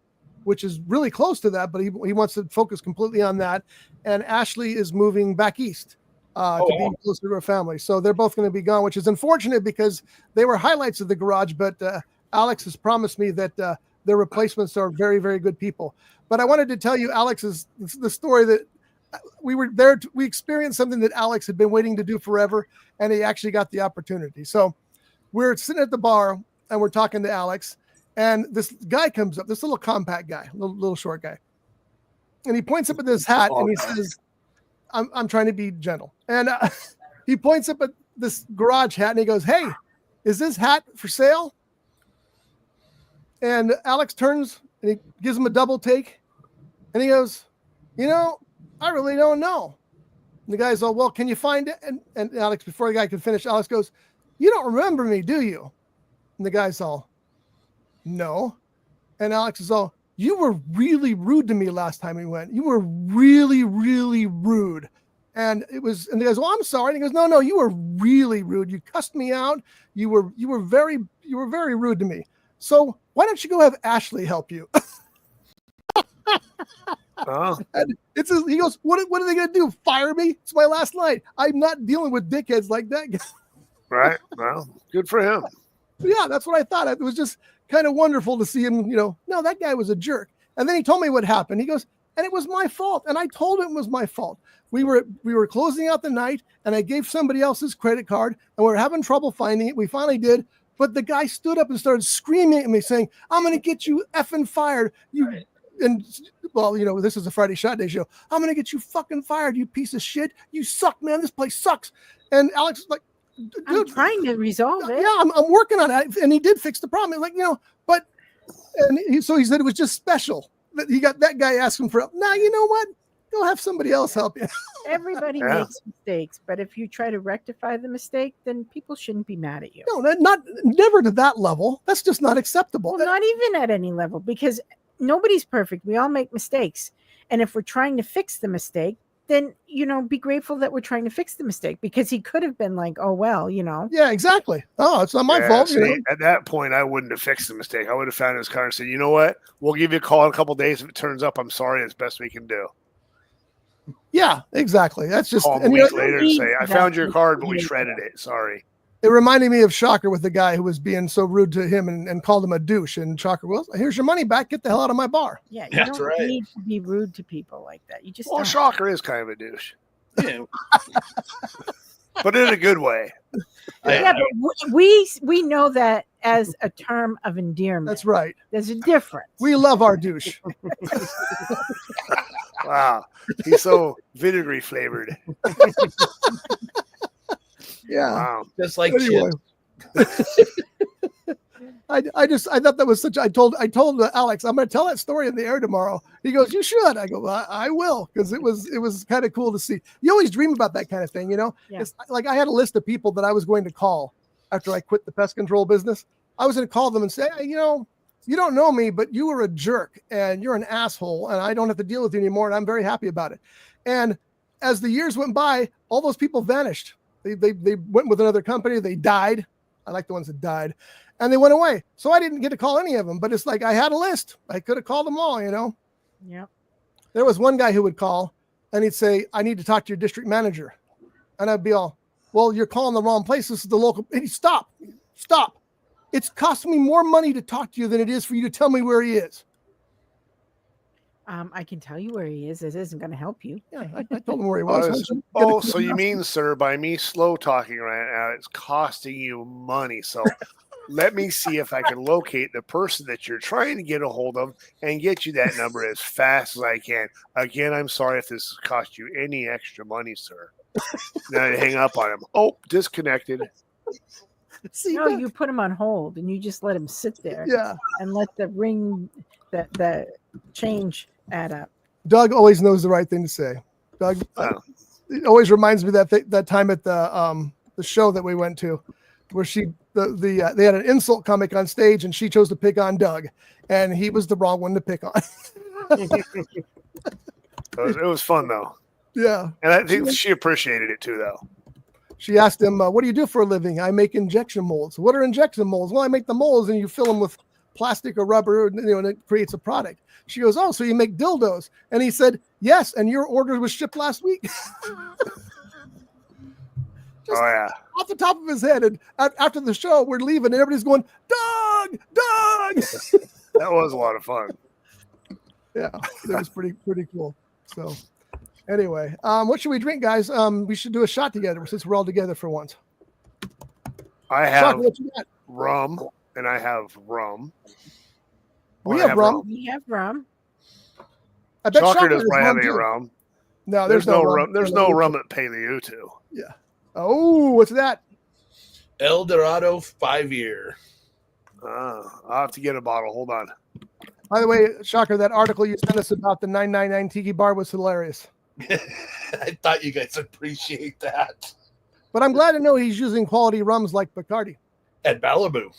which is really close to that, but he wants to focus completely on that. And Ashley is moving back east to be closer to her family. So they're both going to be gone, which is unfortunate because they were highlights of the garage, but Alex has promised me that their replacements are very, very good people. But I wanted to tell you Alex's the story that we were there. We experienced something that Alex had been waiting to do forever, and he actually got the opportunity. So we're sitting at the bar and we're talking to Alex, and this guy comes up, this little compact guy, little short guy, and he points up at this hat and he says, "I'm trying to be gentle," and he points up at this garage hat and he goes, "Hey, is this hat for sale?" And Alex turns and he gives him a double take, and he goes, "I really don't know." And the guy's all, "Well, can you find it?" And Alex, before the guy could finish, Alex goes, "You don't remember me, do you?" And the guy's all, "No." And Alex is all, you were really rude to me last time we went. You were really, really rude. And he goes, well, I'm sorry. And he goes, no, you were really rude. You cussed me out. You were very rude to me. So why don't you go have Ashley help you? Oh. And he goes, what are they going to do? Fire me? It's my last night. I'm not dealing with dickheads like that. Right. Well, good for him. Yeah, that's what I thought. It was just kind of wonderful to see him, no, that guy was a jerk. And then he told me what happened. He goes, and it was my fault. And I told him it was my fault. We were closing out the night, and I gave somebody else's credit card, and we were having trouble finding it. We finally did. But the guy stood up and started screaming at me saying, I'm going to get you effing fired. And well, this is a Friday Shot Day show. I'm going to get you fucking fired, you piece of shit. You suck, man. This place sucks. And Alex was like, dude, I'm trying to resolve it. Yeah, I'm working on it. And he did fix the problem. Like, so he said it was just special that he got that guy asking for help. Now, you know what? Go have somebody else help you. Everybody makes mistakes, but if you try to rectify the mistake, then people shouldn't be mad at you. No, never to that level. That's just not acceptable. Well, not even at any level, because nobody's perfect. We all make mistakes. And if we're trying to fix the mistake, then, be grateful that we're trying to fix the mistake, because he could have been like, oh, well, Yeah, exactly. Oh, it's not my fault. See, at that point, I wouldn't have fixed the mistake. I would have found his car and said, you know what? We'll give you a call in a couple of days. If it turns up, I'm sorry. It's best we can do. Yeah, exactly. That's just Call a week later and say, I found your card, but we shredded it. Sorry. It reminded me of Shocker with the guy who was being so rude to him and called him a douche. And Shocker, well, here's your money back. Get the hell out of my bar. Yeah, you don't need to be rude to people like that. You just don't. Shocker is kind of a douche. Yeah. But in a good way. Yeah, but we know that as a term of endearment. That's right. There's a difference. We love our douche. Wow. He's so vinegary flavored. Yeah. Wow. Just like anyway. I thought that was such. I told Alex, I'm going to tell that story in the air tomorrow. He goes, you should. I go, well, I will, because it was kind of cool to see. You always dream about that kind of thing, Yeah. It's like I had a list of people that I was going to call after I quit the pest control business. I was going to call them and say, hey, you don't know me, but you were a jerk and you're an asshole, and I don't have to deal with you anymore, and I'm very happy about it. And as the years went by, all those people vanished. They went with another company. They died. I like the ones that died. And they went away. So I didn't get to call any of them. But it's like I had a list. I could have called them all, Yeah. There was one guy who would call, and he'd say, I need to talk to your district manager. And I'd be all, well, you're calling the wrong place. This is the local. And he'd stop. It's costing me more money to talk to you than it is for you to tell me where he is. I can tell you where he is. It isn't going to help you. Yeah, I told him where he was. So you mean, sir, by me slow talking right now, it's costing you money. So let me see if I can locate the person that you're trying to get a hold of and get you that number as fast as I can. Again, I'm sorry if this cost you any extra money, sir. Then I hang up on him. Oh, disconnected. See, no, you put him on hold and you just let him sit there. Yeah. And let the ring, the change add up. Doug always knows the right thing to say. Doug, it always reminds me that time at the show that we went to, where they had an insult comic on stage and she chose to pick on Doug, and he was the wrong one to pick on. It was fun though. Yeah, and I think she appreciated it too, though. She asked him, "What do you do for a living?" "I make injection molds." "What are injection molds?" "Well, I make the molds and you fill them with plastic or rubber, and it creates a product." She goes, "Oh, so you make dildos?" And he said, "Yes, and your order was shipped last week." Off the top of his head. And after the show, we're leaving, and everybody's going, "Doug, Doug!" That was a lot of fun. Yeah, it was pretty cool. So, anyway, what should we drink, guys? We should do a shot together since we're all together for once. I have Shock, what you got? rum, and I have rum. We have rum. We have rum. I bet Shocker Shocker doesn't has have rum any too. rum. No, there's no rum. There's no rum at Paleo too. Yeah. Oh, what's that? El Dorado 5-year. I'll have to get a bottle. Hold on. By the way, Shocker, that article you sent us about the 999 Tiki Bar was hilarious. I thought you guys appreciate that. But I'm glad to know he's using quality rums like Bacardi. At Malibu.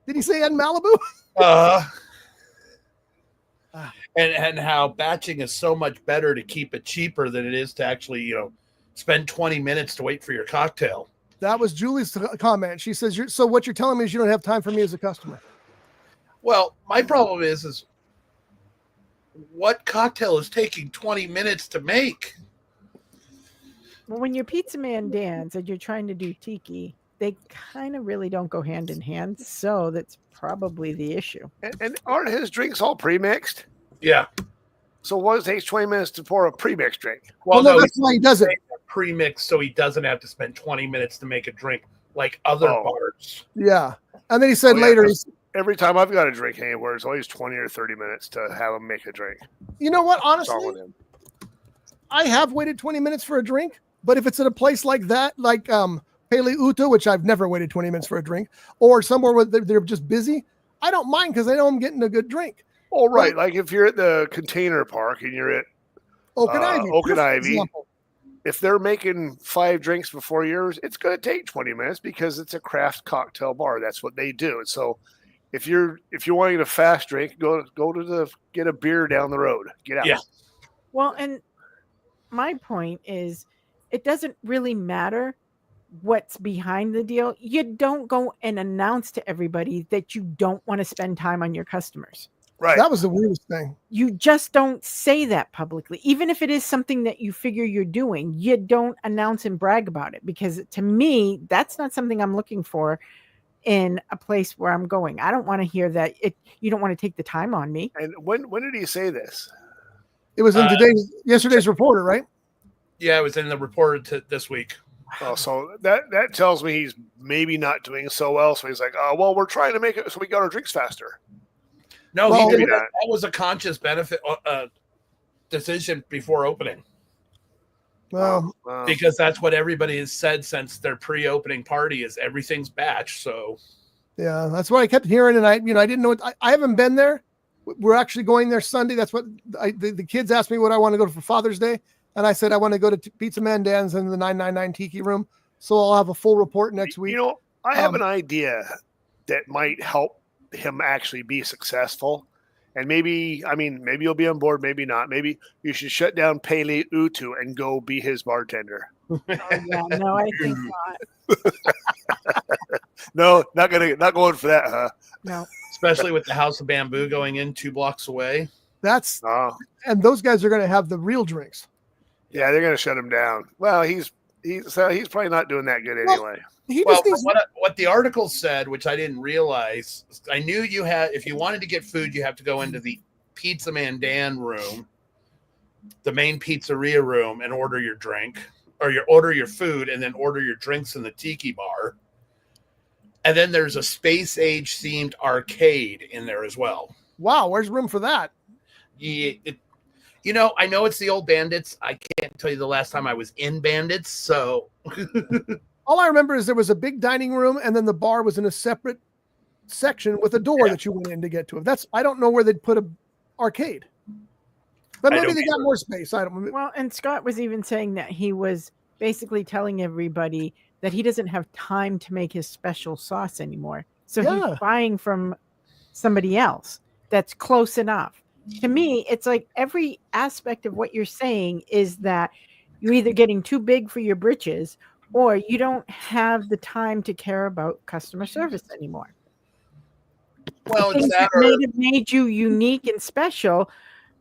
Did he say at Malibu? and how batching is so much better to keep it cheaper than it is to actually, spend 20 minutes to wait for your cocktail. That was Julie's comment. She says, so what you're telling me is you don't have time for me as a customer. Well, my problem is what cocktail is taking 20 minutes to make? Well, when you're Pizza Man Dan's and you're trying to do tiki, they kind of really don't go hand in hand. So that's probably the issue. And aren't his drinks all pre-mixed? Yeah. So what takes 20 minutes to pour a pre-mixed drink? Well, no, that's why he does it. Pre-mix so he doesn't have to spend 20 minutes to make a drink like other bars. Yeah. And then he said later, every time I've got a drink anywhere, it's always 20 or 30 minutes to have him make a drink. You know what? Honestly, I have waited 20 minutes for a drink, but if it's at a place like that, like Pele Uta, which I've never waited 20 minutes for a drink, or somewhere where they're just busy, I don't mind because I know I'm getting a good drink. Oh, right. Like if you're at the container park and you're at Oak and Ivy, if they're making 5 drinks before yours, it's going to take 20 minutes because it's a craft cocktail bar. That's what they do. And so if you're wanting a fast drink, go to get a beer down the road. Get out. Yeah. Well, and my point is it doesn't really matter what's behind the deal. You don't go and announce to everybody that you don't want to spend time on your customers. Right. That was the weirdest thing. You just don't say that publicly. Even if it is something that you figure you're doing, you don't announce and brag about it, because to me, that's not something I'm looking for in a place where I'm going. I don't want to hear that you don't want to take the time on me. And when did he say this? It was in yesterday's Reporter, right? Yeah, it was in the Reporter this week. Oh, so that tells me he's maybe not doing so well. So he's like, well, we're trying to make it so we got our drinks faster. No, he did that. That was a conscious benefit decision before opening. Well, because that's what everybody has said since their pre-opening party is everything's batch. So yeah, that's what I kept hearing, and I didn't know. I haven't been there. We're actually going there Sunday. That's what the kids asked me what I want to go to for Father's Day, and I said I want to go to Pizza Man Dan's in the 999 Tiki Room. So I'll have a full report next week. I have an idea that might help him actually be successful. And maybe you'll be on board, maybe not. Maybe you should shut down Pele Utu and go be his bartender. Oh, yeah, no, I think not. No, not going for that, huh? No. Especially with the House of Bamboo going in 2 blocks away. And those guys are going to have the real drinks. Yeah, they're going to shut him down. Well, he's probably not doing that good anyway. What the article said, which I didn't realize, I knew you had, if you wanted to get food, you have to go into the Pizza Man Dan room, the main pizzeria room, and order your drink, or you order your food and then order your drinks in the tiki bar. And then there's a space age themed arcade in there as well. Wow, where's room for that? Yeah, I know it's the old Bandits. I can't tell you the last time I was in Bandits, so all I remember is there was a big dining room, and then the bar was in a separate section with a door that you went in to get to it. I don't know where they'd put a arcade, but maybe they got more space. I don't. Well, and Scott was even saying that he was basically telling everybody that he doesn't have time to make his special sauce anymore, so he's buying from somebody else that's close enough. To me, it's like every aspect of what you're saying is that you're either getting too big for your britches, or you don't have the time to care about customer service anymore. Well, things that made you unique and special,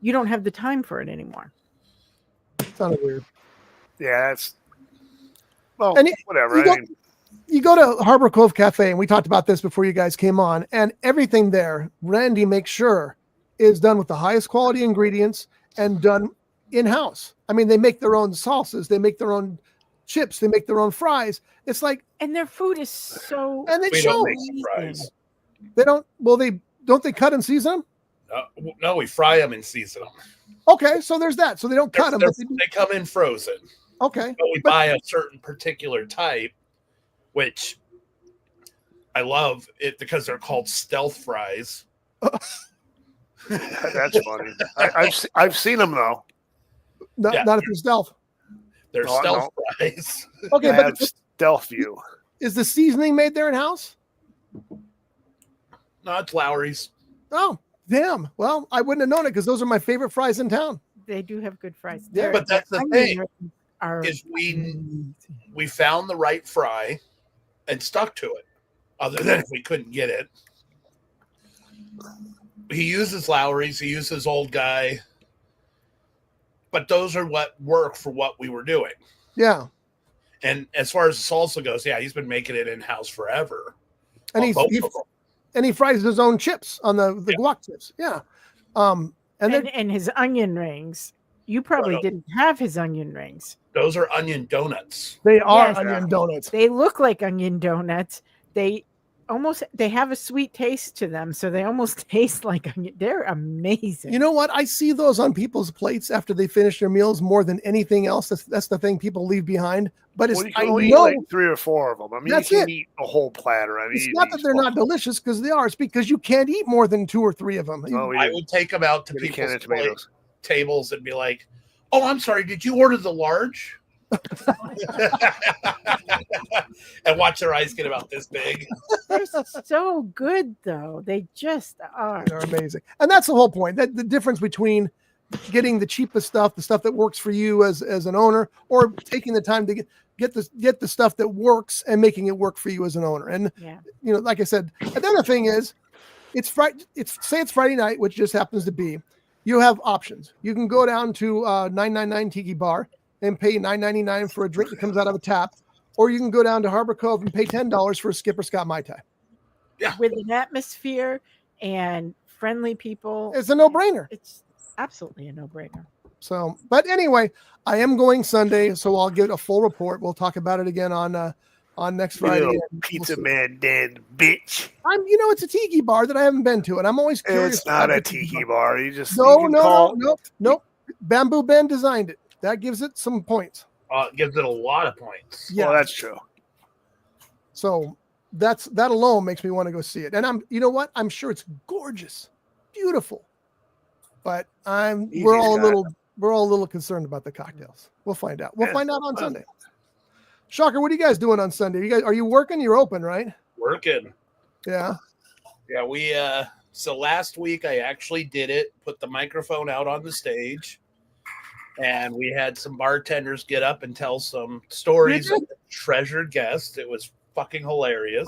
you don't have the time for it anymore. Sounded weird. Yeah, whatever. You go to Harbor Cove Cafe, and we talked about this before you guys came on, and everything there, Randy makes sure is done with the highest quality ingredients and done in-house. I mean, they make their own salsas, they make their own chips, they make their own fries. It's like, and their food is so, and they don't make fries. They don't. Well, don't they cut and season them? No, we fry them and season them. Okay, so there's that. So they don't cut them. But they come in frozen. Okay, but we buy a certain particular type, which I love it because they're called stealth fries. That's funny. I've seen them though. Not if they're stealth. They're stealth fries. Okay, but stealth view. Is the seasoning made there in house? No, it's Lowry's. Oh, Damn. Well, I wouldn't have known it because those are my favorite fries in town. They do have good fries. Yeah, but that's the onion thing, rings are is we found the right fry and stuck to it. Other than if we couldn't get it. He uses Lowry's, he uses Old Guy, but those are what work for what we were doing. Yeah. And as far as the salsa goes, yeah, he's been making it in-house forever. And he fries his own chips on the guac chips. Yeah. and his onion rings. You probably didn't have his onion rings. Those are onion donuts. They are Yes. onion donuts. They look like onion donuts. They have a sweet taste to them, so they almost taste like onion. They're amazing. You know what? I see those on people's plates after they finish their meals more than anything else. That's the thing people leave behind. But Well, you I can only eat know like 3 or 4 of them. I mean, That's you can't it. eat a whole platter. I mean, it's not that they're not delicious because they are. It's because you can't eat more than 2 or 3 of them. Oh, I would take them out to Get a can of people's tomatoes. tables and be like, "Oh, I'm sorry, did you order the large?" And watch their eyes get about this big. They're so good, though. They just are. They're amazing. And that's the whole point. That the difference between getting the cheapest stuff, the stuff that works for you as an owner, or taking the time to get the stuff that works and making it work for you as an owner. And you know, like I said, another thing is it's Friday night, which just happens to be. You have options. You can go down to 999 Tiki Bar and pay $9.99 for a drink that comes out of a tap, or you can go down to Harbor Cove and pay $10 for a Skipper Scott Mai Tai. Yeah, with an atmosphere and friendly people. It's a no-brainer. It's absolutely a no-brainer. So, but anyway, I am going Sunday, so I'll get a full report. We'll talk about it again on next Friday. You know, pizza man, Dan, bitch. It's a tiki bar that I haven't been to, and I'm always curious. It's not a tiki bar. You just Nope. Bamboo Ben designed it. That gives it some points. It gives it a lot of points. Yeah, well, that's true. So that alone makes me want to go see it. And you know what? I'm sure it's gorgeous, beautiful, but we're all a little concerned about the cocktails. We'll find out. We'll find out on Sunday. Shocker, what are you guys doing on Sunday? Are you working? You're open, right? Working. Yeah. Yeah, we so last week I actually did it, put the microphone out on the stage, and we had some bartenders get up and tell some stories of treasured guests. It was fucking hilarious.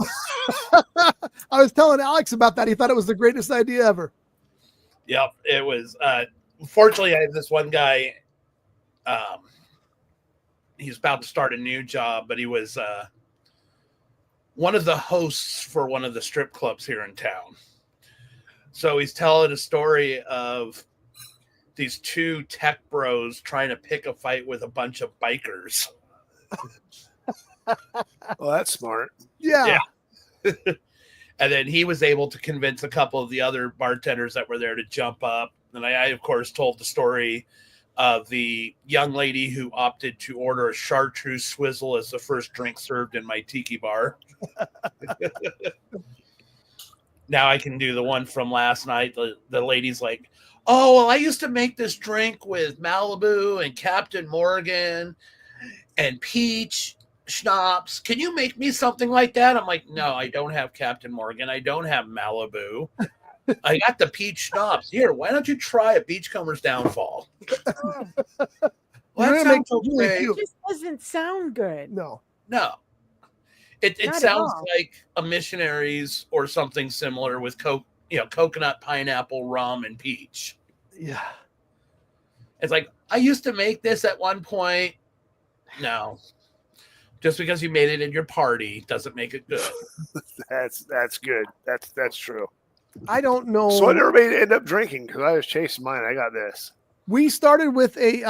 I was telling Alex about that. He thought it was the greatest idea ever. Yep, it was. Fortunately, I have this one guy. He's about to start a new job, but he was one of the hosts for one of the strip clubs here in town. So he's telling a story of these 2 tech bros trying to pick a fight with a bunch of bikers. Well, that's smart. Yeah. And then he was able to convince a couple of the other bartenders that were there to jump up. And I of course, told the story of the young lady who opted to order a chartreuse swizzle as the first drink served in my tiki bar. Now I can do the one from last night. The lady's like, "Oh, well, I used to make this drink with Malibu and Captain Morgan and peach schnapps. Can you make me something like that?" I'm like, "No, I don't have Captain Morgan. I don't have Malibu. I got the peach schnapps. Here, why don't you try a Beachcomber's Downfall?" Well, that sounds okay. It just doesn't sound good. No. It sounds like a Missionaries or something similar with coconut, pineapple, rum, and peach. Yeah. It's like, I used to make this at one point. No. Just because you made it in your party doesn't make it good. That's good. That's true. I don't know. So what did everybody end up drinking? Because I was chasing mine. I got this. We started with a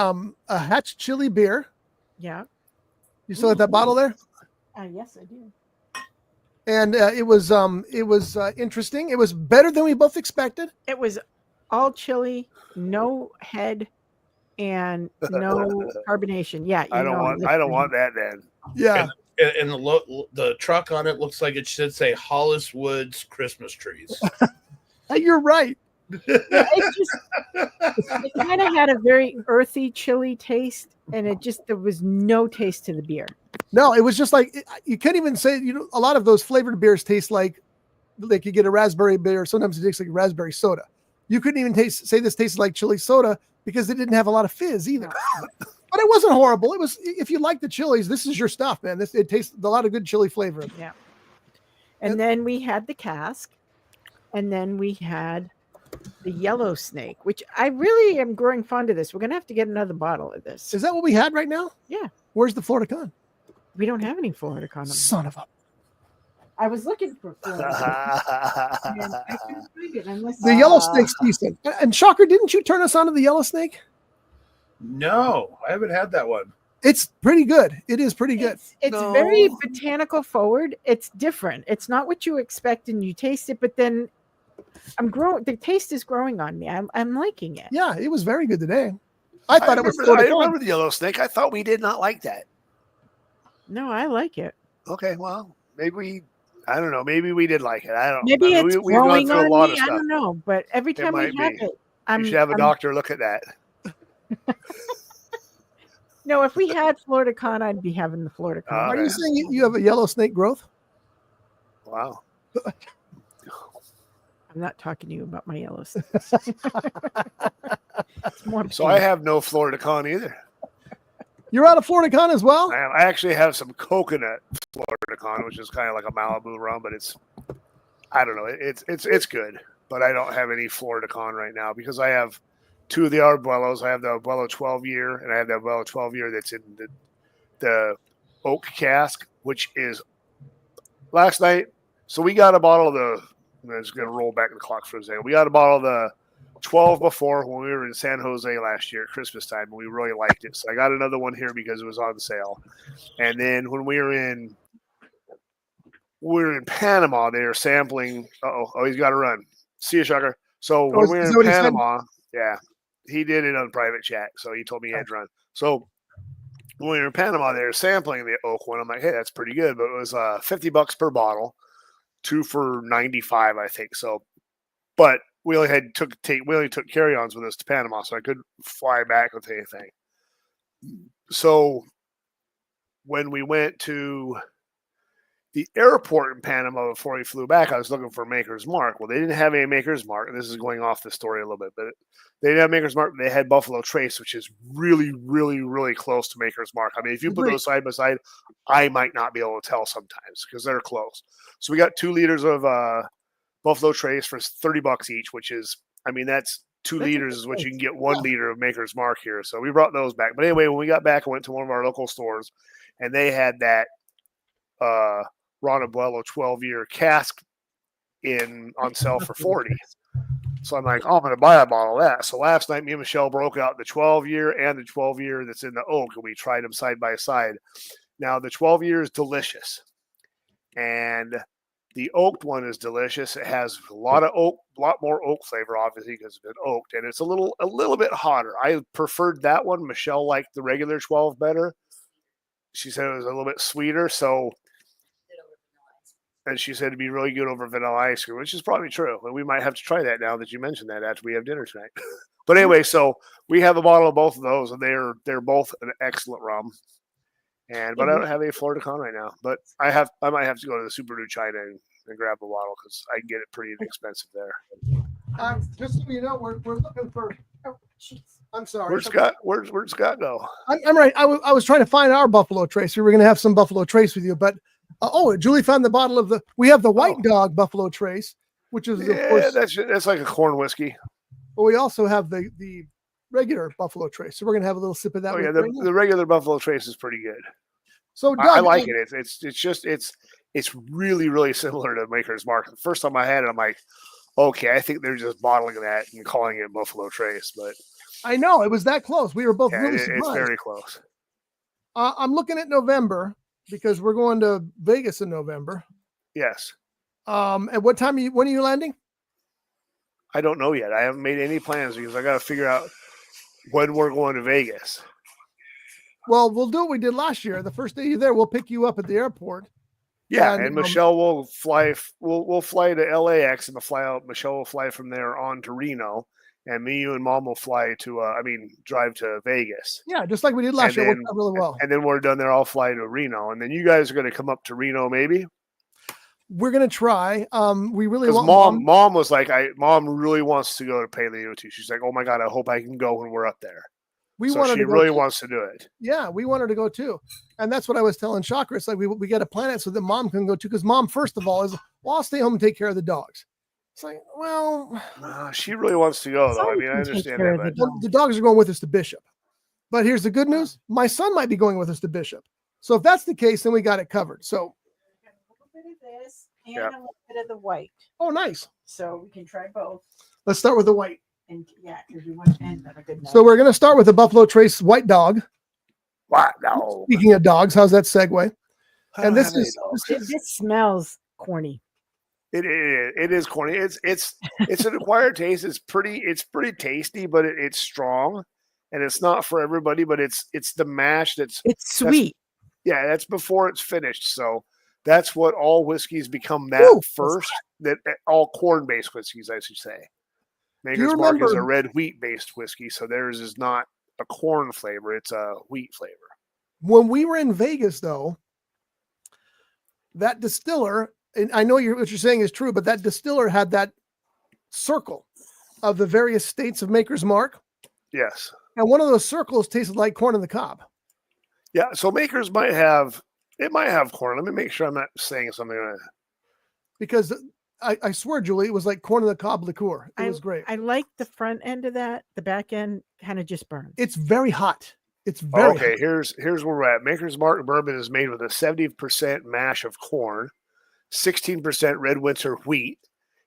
Hatch chili beer. Yeah. You still have that bottle there? Yes, I do. And it was interesting. It was better than we both expected. It was all chili, no head, and no carbonation. Yeah, I don't want that then. Yeah. And the truck on it looks like it should say Hollis Woods Christmas trees. You're right. It kind of had a very earthy chili taste, and there was no taste to the beer. No, it was just like, you can't even say, a lot of those flavored beers taste like you get a raspberry beer. Sometimes it tastes like raspberry soda. You couldn't even say this tasted like chili soda because it didn't have a lot of fizz either. But it wasn't horrible. It was, if you like the chilies, this is your stuff, man. It tastes a lot of good chili flavor. Yeah. And then we had the cask, and then we had the yellow snake, which I really am growing fond of this. We're going to have to get another bottle of this. Is that what we had right now? Yeah. Where's the Florida Con? We don't have any Florida Con. Son of a. I was looking for Florida Con, and I couldn't find it unless The yellow snake's decent. And Shocker, didn't you turn us on to the yellow snake? No, I haven't had that one. It's pretty good. It is pretty good. It's very botanical forward. It's different. It's not what you expect, and you taste it, but then the taste is growing on me. I'm liking it. Yeah, it was very good today. I thought it was. I remember the yellow snake. I thought we did not like that. No, I like it. Okay, well, I don't know. Maybe we did like it. I don't know. Maybe it's we've gone growing through on a lot me. of stuff. I don't know, but every time we have it, you should have a doctor look at that. No, if we had Florida Con, I'd be having the Florida Con. Are you saying you have a yellow snake growth? Wow. I'm not talking to you about my yellow snake. So I have no Florida Con either. You're out of Florida Con as well? I actually have some coconut Florida Con, which is kind of like a Malibu rum, but I don't know. It's good, but I don't have any Florida Con right now because I have two of the Arbuelos. I have the Arbuelo 12 year, and I have the Arbuelo 12 year that's in the oak cask, which is last night. So we got a bottle of I'm just going to roll back the clock for a second. We got a bottle of the 12 before when we were in San Jose last year at Christmas time, and we really liked it. So I got another one here because it was on sale. And then when we were in Panama, they were sampling. Oh, he's got to run. See you, Shocker. So when we were in Panama, yeah, he did it on private chat. So he told me he had to run. So when we were in Panama, they were sampling the oak one. I'm like, hey, that's pretty good. But it was $50 per bottle, 2 for $95, I think. So, but we only took carry-ons with us to Panama, so I couldn't fly back with anything. So when we went to the airport in Panama before we flew back, I was looking for Maker's Mark. Well, they didn't have any Maker's Mark, and this is going off the story a little bit, but they didn't have Maker's Mark. They had Buffalo Trace, which is really, really, really close to Maker's Mark. I mean, if you put those side by side, I might not be able to tell sometimes because they're close. So we got 2 liters of Buffalo Trace for $30 each, which is, I mean, that's 2 liters is what you can get 1 liter of Maker's Mark here. So we brought those back. But anyway, when we got back, I went to one of our local stores, and they had that Ron Abuelo 12-year cask on sale for $40. So I'm like, I'm going to buy a bottle of that. So last night, me and Michelle broke out the 12-year and the 12-year that's in the oak, and we tried them side by side. Now, the 12-year is delicious, and the oaked one is delicious. It has a lot more oak flavor, obviously, because it's been oaked, and it's a little bit hotter. I preferred that one. Michelle liked the regular 12 better. She said it was a little bit sweeter, and she said it'd be really good over vanilla ice cream, which is probably true. And we might have to try that now that you mentioned that after we have dinner tonight. But anyway, so we have a bottle of both of those, and they're both an excellent rum. But I don't have any Florida Con right now. But I might have to go to the Super New China and grab a bottle because I can get it pretty inexpensive there. Just so you know, we're looking for. Oh, jeez. I'm sorry. Where'd Scott go? I'm right. I was trying to find our Buffalo Trace. We were going to have some Buffalo Trace with you, but Julie found the bottle of we have the White Dog Buffalo Trace, which is of course that's like a corn whiskey. But we also have the regular Buffalo Trace, so we're going to have a little sip of that. Oh yeah, the regular Buffalo Trace is pretty good. So Doug, I like it. It's really, really similar to Maker's Mark. The first time I had it, I'm like, okay, I think they're just bottling that and calling it Buffalo Trace, but I know it was that close. We were both really surprised. It's very close. I'm looking at November because we're going to Vegas in November. Yes. At what time when are you landing? I don't know yet. I haven't made any plans because I got to figure out when we're going to Vegas. Well, we'll do what we did last year. The first day you're there, we'll pick you up at the airport. Yeah, and Michelle will fly. We'll fly to LAX and Michelle will fly from there on to Reno, and me, you, and Mom will fly to. Drive to Vegas. Yeah, just like we did last year. Worked out really well. And then we're done there. I'll fly to Reno, and then you guys are going to come up to Reno, maybe. we're gonna try. We really Because want mom was like, mom really wants to go to Paleo too. She's like, oh my god, I hope I can go when we're up there. We So wanted she to go really too. wants to do it. Yeah, we want her to go too. And that's what I was telling Chakra. It's like we got to plan it so that mom can go too. Because mom, first of all, is, well, I'll stay home and take care of the dogs. It's like, well, She really wants to go, though. I Son mean, I can take understand care that. of But the dogs are going with us to Bishop. But here's the good news. My son might be going with us to Bishop. So if that's the case, then we got it covered. So, A little bit of this and Yeah. a little bit of the white. oh, nice. So we can try both. Let's start with the white. And yeah, because we want to end on a good note. So we're going to start with the Buffalo Trace white dog. what? No. Speaking of dogs, how's that segue? I And don't this have any is dogs. This smells corny. It is corny. It's an acquired taste. It's pretty tasty, but it's strong, and it's not for everybody. But it's the mash that's Sweet. that's before it's finished. So that's what all whiskeys become that Ooh, first. That all corn based whiskeys, I should say. you Maker's Mark is a remember- red wheat based whiskey, so theirs is not a corn flavor; it's a wheat flavor. When we were in Vegas, though, that distiller, and I know what you're saying is true, but that distiller had that circle of the various states of Maker's Mark. Yes. And one of those circles tasted like corn on the cob. Yeah. So Maker's might have corn. Let me make sure I'm not saying something. Because I swear, Julie, it was like corn on the cob liqueur. It was great. I like the front end of that. The back end kind of just burns. It's very hot. It's very Okay, hot. here's where we're at. Maker's Mark bourbon is made with a 70% mash of corn, 16% red winter wheat,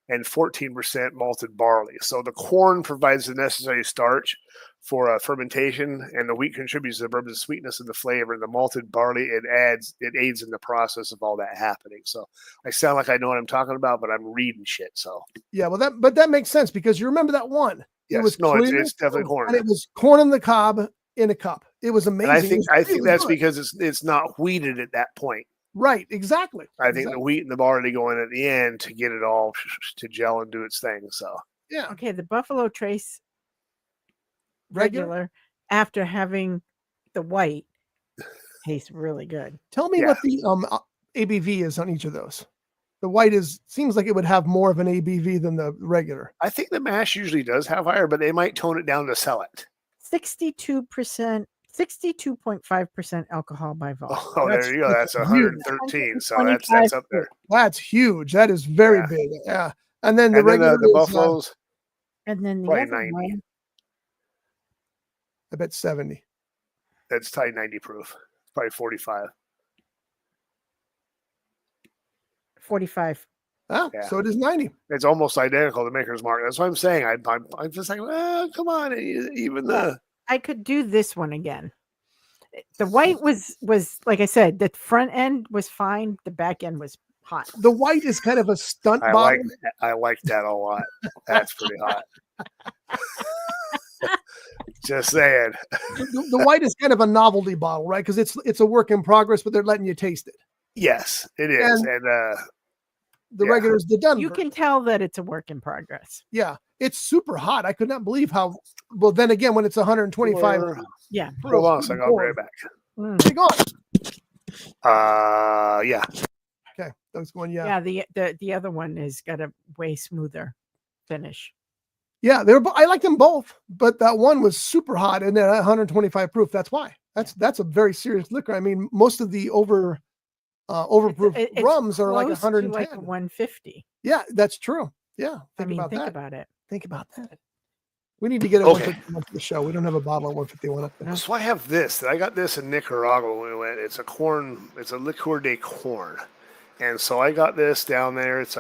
and 14% malted barley. So the corn provides the necessary starch for fermentation, and the wheat contributes to the bourbon's sweetness and the flavor. And the malted barley it aids in the process of all that happening. So I sound like I know what I'm talking about, but I'm reading shit. So Yeah, well, that makes sense because you remember that one. yes, It was it's definitely corn. And it was corn on the cob in a cup. It was amazing. And I think that's good. because it's not wheated at that point. Right, exactly. I think the wheat and the barley go in at the end to get it all to gel and do its thing. So Yeah. Okay, the Buffalo Trace Regular? regular after having the white tastes really good. Tell me what the ABV is on each of those. The white seems like it would have more of an ABV than the regular. I think the mash usually does have higher, but they might tone it down to sell it. 62%, 62.5% alcohol by volume. Oh, That's- there you go. That's that's 113. So that's up there. That's huge. That is very Yeah. big. Yeah. And then the And then regular the is, Buffaloes, And then the Probably other 90. one, I bet 70. that's tight 90 proof. Probably 45. 45. Oh, Yeah. so it is 90. It's almost identical to Maker's Mark. That's what I'm saying. I'm just like, well, come on. Even the I could do this one again. The white was like I said, the front end was fine. The back end was hot. The white is kind of a stunt I bottle. like that a lot. That's pretty hot. Just saying. The white is kind of a novelty bottle, right? Because it's a work in progress, but they're letting you taste it. Yes, it is. And The Yeah. regular is the done. You version. can tell that it's a work in progress. Yeah, it's super hot. I could not believe how. Well, then again, when it's 125, Yeah. hold on a second. I'll be right back. Mm. Hang on. Yeah. Okay, that was going. Yeah, Yeah, the other one has got a way smoother finish. yeah. I like them both, but that one was super hot and at 125 proof. That's why. That's a very serious liquor. I mean, most of the overproof It's rums are like close to 110. like 150. Yeah, that's true. Yeah, I mean, think that. about it. Think about that. We need to get a Okay. 151 for the show. We don't have a bottle of 151 up there. So I have this. I got this in Nicaragua when we went. It's a liqueur de corn. And so I got this down there. It's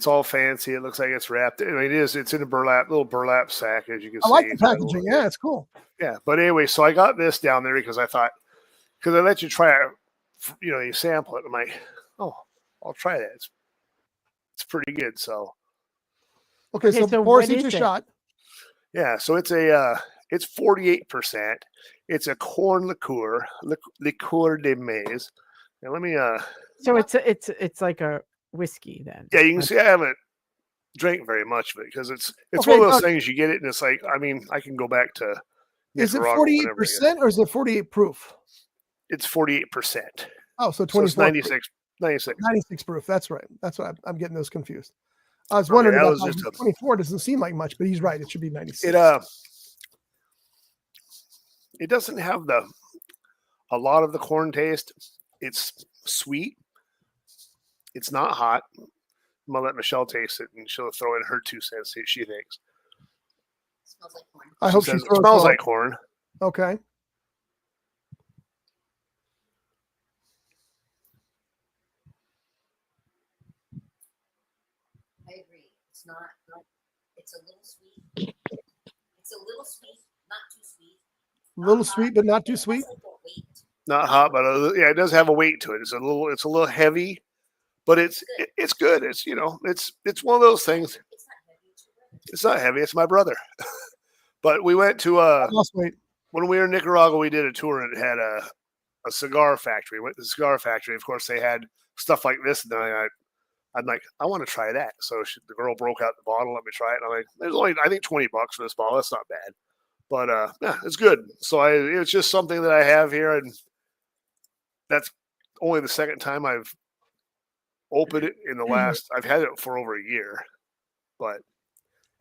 all fancy. It looks like it's wrapped. I mean, it is. It's in a little burlap sack, as you can see. I like the It's got a packaging. little- Yeah, it's cool. Yeah. But anyway, so I got this down there because I thought, because I let you try it, you sample it. I'm like, oh, I'll try that. It's pretty good. So Okay, Okay, so so pour us what each a is it? shot. yeah, so it's 48%. It's a corn liqueur de maize. And let me So it's like a whiskey then. yeah, you can Like- see I haven't drank very much of it because it's Okay, one of those but- things you get it and it's like, I mean, I can go back to Is it Nicaragua whenever I get 48% or is it 48 proof? It's 48%. Oh, so So 24. it's 96. 96. 96 proof. That's right. That's what I'm getting those confused. I was Okay, wondering that about was just a- 24 doesn't seem like much, but he's right. It should be 96. It doesn't have a lot of the corn taste. It's sweet. It's not hot. I'm gonna let Michelle taste it, and she'll throw in her 2 cents. See what she thinks. Smells like corn. I hope she says throws it smells well. like corn. Okay. I agree. It's not. It's a little sweet. It's a little sweet, not too sweet. A little sweet, but not too sweet. It's like a weight. Not hot, but yeah, it does have a weight to it. It's a little heavy, but it's good. It's it's one of those things. It's not heavy. It's not heavy. It's my brother. But we went to I lost weight. when we were in Nicaragua, we did a tour and it had a cigar factory. Went to the cigar factory. Of course, they had stuff like this, and I'm like, I want to try that. So the girl broke out the bottle, let me try it. And I'm like, there's only I think $20 for this bottle. That's not bad, but yeah, it's good. So it's just something that I have here, and that's only the second time I've opened it in the last. I've had it for over a year, but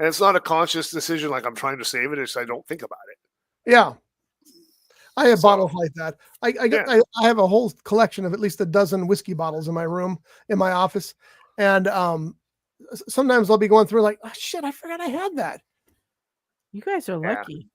and it's not a conscious decision like I'm trying to save it. It's I don't think about it. Yeah. I have bottles like that. Yeah. I have a whole collection of at least a dozen whiskey bottles in my room, in my office. And sometimes I'll be going through like, oh, shit, I forgot I had that. You guys are Yeah. lucky.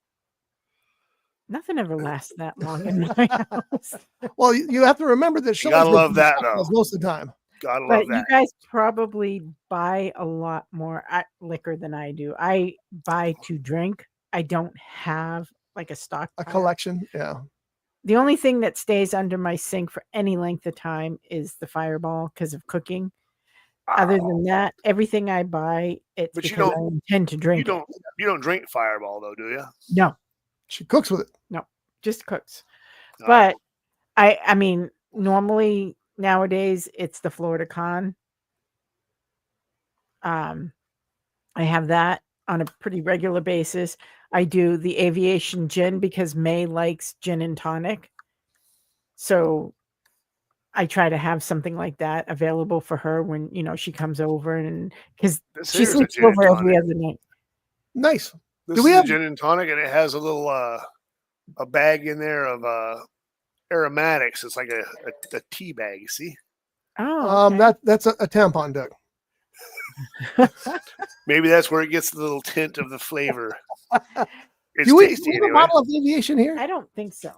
Nothing ever lasts that long in my house. Well, you have to remember that You gotta Shelley's love making that, cocktails though. most of the time. Gotta love But you that. guys probably buy a lot more liquor than I do. I buy to drink. I don't have like a stock. A collection. Yeah. The only thing that stays under my sink for any length of time is the Fireball because of cooking. Other than that, everything I buy, it's But you because I don't- intend to drink. You don't drink Fireball though, do you? No, She cooks with it. just cooks. No. But I mean, normally nowadays it's the Florida Con. I have that on a pretty regular basis. I do the Aviation Gin because May likes gin and tonic. So I try to have something like that available for her when, she comes over, and because This she is a sleeps gin and over every tonic. other night. Nice. This Do we is have- a gin and tonic, and it has a little a bag in there of aromatics. It's like a tea bag. You see? Oh, okay. That's a tampon, Doug. Maybe that's where it gets the little tint of the flavor. It's Do we tasty have a anyway. bottle of Aviation here? I don't think so.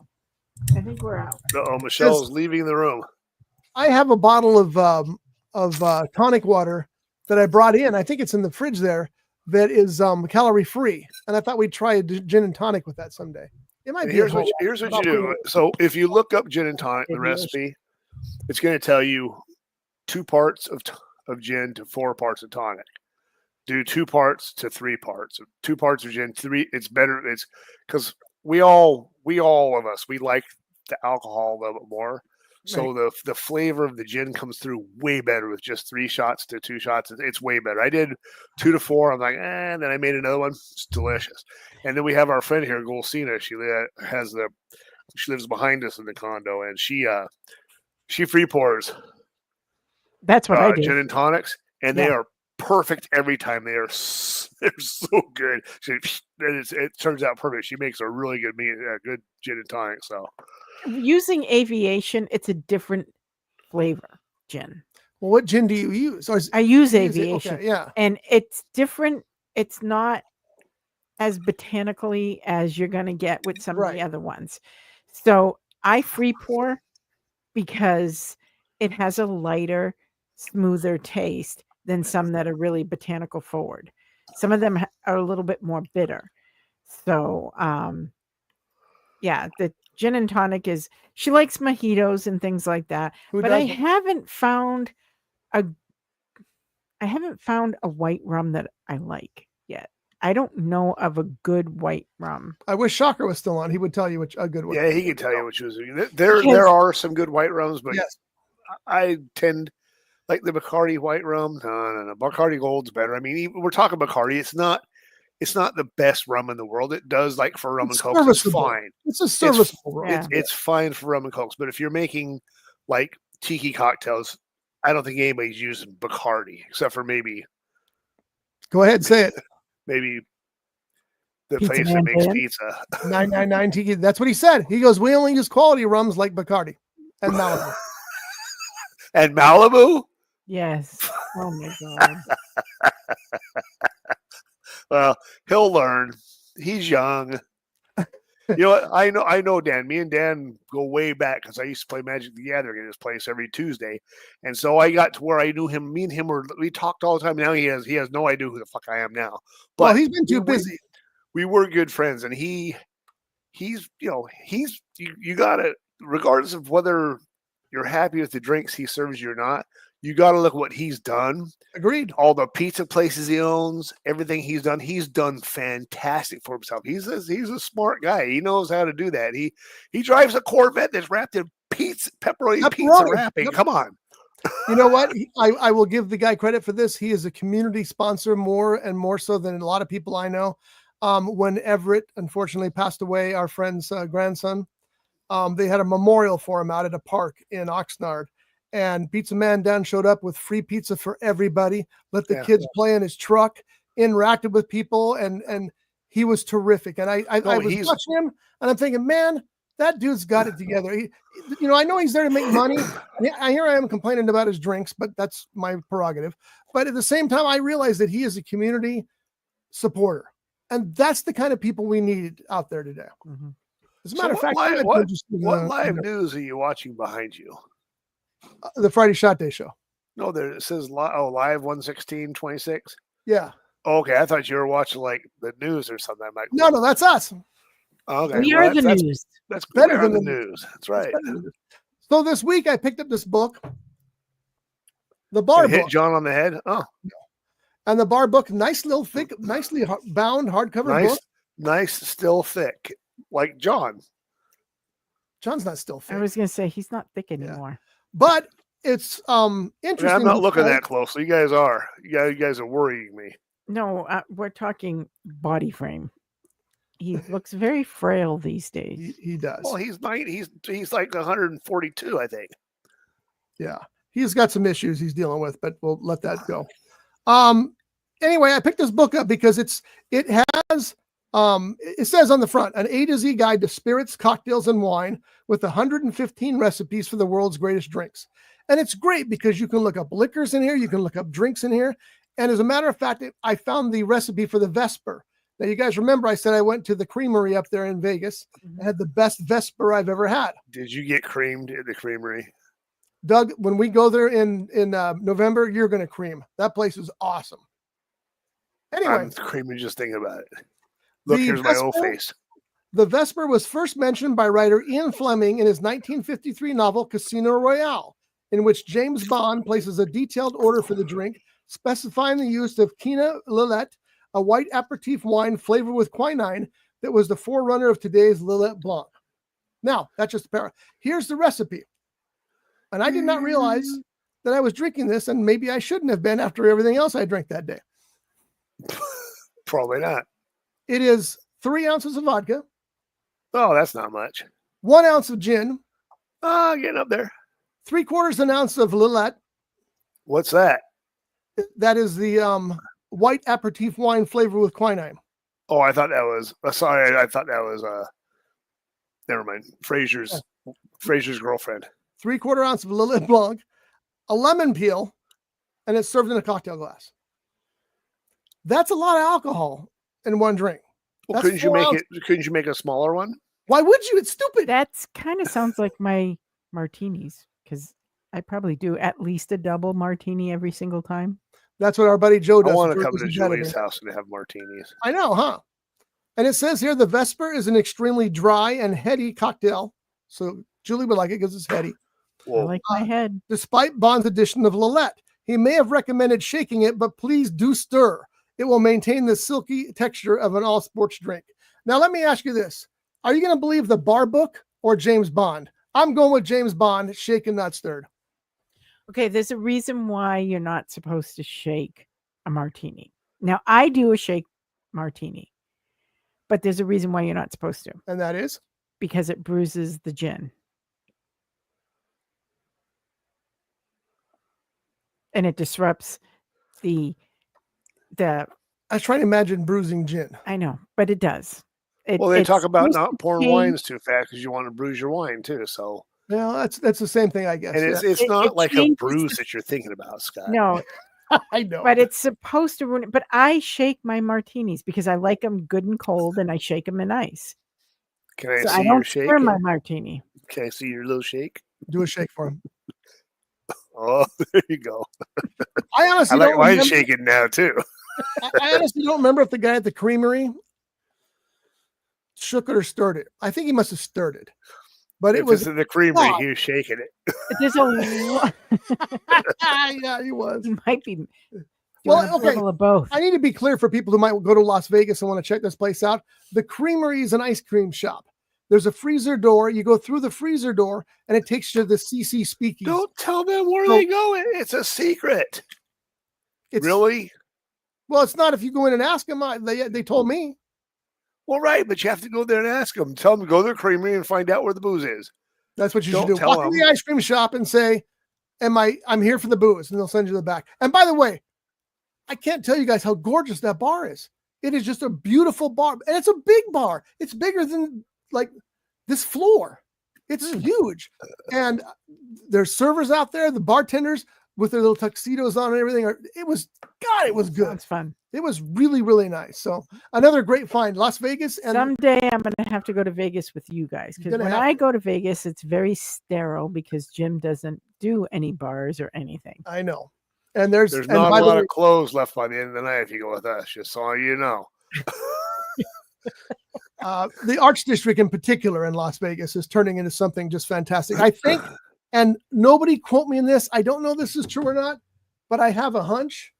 I think we're out. Uh-oh, Michelle's leaving the room. I have a bottle of tonic water that I brought in. I think it's in the fridge there. That is calorie free, and I thought we'd try a gin and tonic with that someday. It might And be. here's what you do. So if you look up gin and tonic, the recipe, it's going to tell you 2 parts of gin to 4 parts of tonic. Do 2 parts to 3 parts. 2 parts of gin, 3. It's better. It's because we all of us, we like the alcohol a little bit more. So the flavor of the gin comes through way better with just 3 shots to 2 shots. It's way better. I did 2 to 4. I'm like, and then I made another one. It's delicious. And then we have our friend here, Golsina. She lives behind us in the condo, and she free pours That's what I do. gin and tonics, and they Yeah. are perfect every time. They're so good. It turns out perfect. She makes a really good good gin and tonic. So Using Aviation, it's a different flavor gin. Well, what gin do you use? Or I use you use it? Aviation, Okay, yeah. and it's different. It's not as botanically as you're going to get with some of Right. the other ones. So I free pour because it has a lighter, smoother taste than some that are really botanical forward. Some of them are a little bit more bitter. So, yeah, the gin and tonic she likes mojitos and things like that. Who But I doesn't? haven't found a white rum that I like yet. I don't know of a good white rum. I wish Shocker was still on. He would tell you a good one. yeah, he can tell you what she was doing. There are some good white rums, but Yes. I tend like the Bacardi white rum. No. Bacardi Gold's better. I mean, we're talking Bacardi. It's not the best rum in the world. It does like for rum It's and cokes. It's serviceable. fine. It's a serviceable rum. Yeah. It's fine for rum and cokes. But if you're making like tiki cocktails, I don't think anybody's using Bacardi except for maybe Go ahead, say it. the Pizza place Man that makes Dan. pizza. 999 Tiki. That's what he said. He goes, we only use quality rums like Bacardi and Malibu. And Malibu? Yes. Oh my God. Well, he'll learn. He's young. You know what? I know Dan. Me and Dan go way back because I used to play Magic the Gathering at his place every Tuesday, and so I got to where I knew him. Me and him we talked all the time. Now he has no idea who the fuck I am now. But Well, he's been too busy. We were good friends, and he's you gotta, regardless of whether you're happy with the drinks he serves you or not, you got to look at what he's done. Agreed. All the pizza places he owns, everything he's done fantastic for himself. He's a smart guy. He knows how to do that. He drives a Corvette that's wrapped in pepperoni pizza wrapping. Yep. Come on. You know what? I will give the guy credit for this. He is a community sponsor more and more so than a lot of people I know. When Everett unfortunately passed away, our friend's grandson, they had a memorial for him out at a park in Oxnard. And Pizza Man Dan showed up with free pizza for everybody, let the kids play in his truck, interacted with people, and he was terrific. And I was watching him, and I'm thinking, man, that dude's got it together. I know he's there to make money. Here I am complaining about his drinks, but that's my prerogative. But at the same time, I realize that he is a community supporter. And that's the kind of people we need out there today. Mm-hmm. As a matter of fact, what live news are you watching behind you? The Friday Shot Day show. No, it says live 116.26. Yeah. Okay, I thought you were watching like the news or something. I'm like, no, that's us. Okay, we are the news. That's better than than the news. That's right. So this week I picked up this book, The Bar Hit Book. John on the head. Oh, and The Bar Book, nice little thick, nicely bound hardcover book. Nice, still thick, like John. John's not still thick. I was going to say he's not thick anymore. But it's interesting. I'm not looking that closely. You guys are. You guys are worrying me. No, we're talking body frame. He looks very frail these days. He does. Well, he's like 142, I think. Yeah. He's got some issues he's dealing with, but we'll let that go. Anyway, I picked this book up because it says on the front, an A to Z guide to spirits, cocktails, and wine with 115 recipes for the world's greatest drinks. And it's great because you can look up liquors in here. You can look up drinks in here. And as a matter of fact, I found the recipe for the Vesper. Now, you guys remember I said I went to the creamery up there in Vegas and had the best Vesper I've ever had. Did you get creamed at the creamery? Doug, when we go there in November, you're going to cream. That place is awesome. Anyway. I'm creaming just thinking about it. Look, here's my old face. The Vesper was first mentioned by writer Ian Fleming in his 1953 novel Casino Royale, in which James Bond places a detailed order for the drink, specifying the use of Quina Lillet, a white aperitif wine flavored with quinine that was the forerunner of today's Lillet Blanc. Now, that's just a paragraph. Here's the recipe. And I did not realize that I was drinking this, and maybe I shouldn't have been after everything else I drank that day. Probably not. It is 3 ounces of vodka. Oh, that's not much. 1 ounce of gin. Getting up there. 3/4 an ounce of Lillet. What's that? That is the white aperitif wine flavored with quinine. Oh, I thought that was. Sorry, I thought that was. Never mind. Fraser's girlfriend. 3/4 ounce of Lillet Blanc, a lemon peel, and it's served in a cocktail glass. That's a lot of alcohol in one drink. Well, couldn't you make a smaller one? Why would you? It's stupid. That's kind of sounds like my martinis, because I probably do at least a double martini every single time. That's what our buddy Joe does. I want to come to Julie's house and have martinis. I know, huh? And it says here the Vesper is an extremely dry and heady cocktail. So Julie would like it because it's heady. Whoa. I like my head. Despite Bond's addition of Lillet, he may have recommended shaking it, but please do stir. It will maintain the silky texture of an all-sports drink. Now, let me ask you this. Are you going to believe the Bar Book or James Bond? I'm going with James Bond, shaken, not stirred. Okay, there's a reason why you're not supposed to shake a martini. Now, I do a shake martini, but there's a reason why you're not supposed to. And that is? Because it bruises the gin. and it disrupts the. I was trying to imagine bruising gin. I know, but it does. Well, they talk it's about supposed not to pouring change- wines too fast because you want to bruise your wine too. So, Well, that's the same thing, I guess. and Yeah. it's It- not it like a changes bruise the- that you're thinking about, Scott. No, I know. but it's supposed to ruin it. But I shake my martinis because I like them good and cold, and I shake them in ice. Can I So see I your don't shake? stir my martini. Can I see your little shake? Do a shake for him. Oh, there you go. I I honestly like don't mine remember. shaking now too. I honestly don't remember if the guy at the creamery shook it or stirred it. I think he must have stirred it, but it If was it's in the creamery, God. he was shaking it. There's a lot. yeah, he was. It might be. Well, okay. Level of both. I need to be clear for people who might go to Las Vegas and want to check this place out. The creamery is an ice cream shop. There's a freezer door. You go through the freezer door, and it takes you to the CC Speakeasy. Don't tell them where So- they go. It's a secret. It's, Really? Well, it's not if you go in and ask them. They told me. Well, right, but you have to go there and ask them. Tell them to go to the creamery and find out where the booze is. That's what you Don't should do. tell Walk in the them. ice cream shop and say, I'm here for the booze, and they'll send you the back. And by the way, I can't tell you guys how gorgeous that bar is. It is just a beautiful bar, and it's a big bar. It's bigger than like this floor. It's huge, and there's servers out there. The bartenders with their little tuxedos on and everything. It was good. Sounds fun. It was really, really nice. So another great find, Las Vegas. And Someday I'm going to have to go to Vegas with you guys because You're gonna when have I to. go to Vegas, it's very sterile because Jim doesn't do any bars or anything. I know. And there's There's and not by a the lot way, of clothes left by the end of the night if you go with us, just so you know. the Arts District in particular in Las Vegas is turning into something just fantastic. I think, and nobody quote me in this. I don't know if this is true or not, but I have a hunch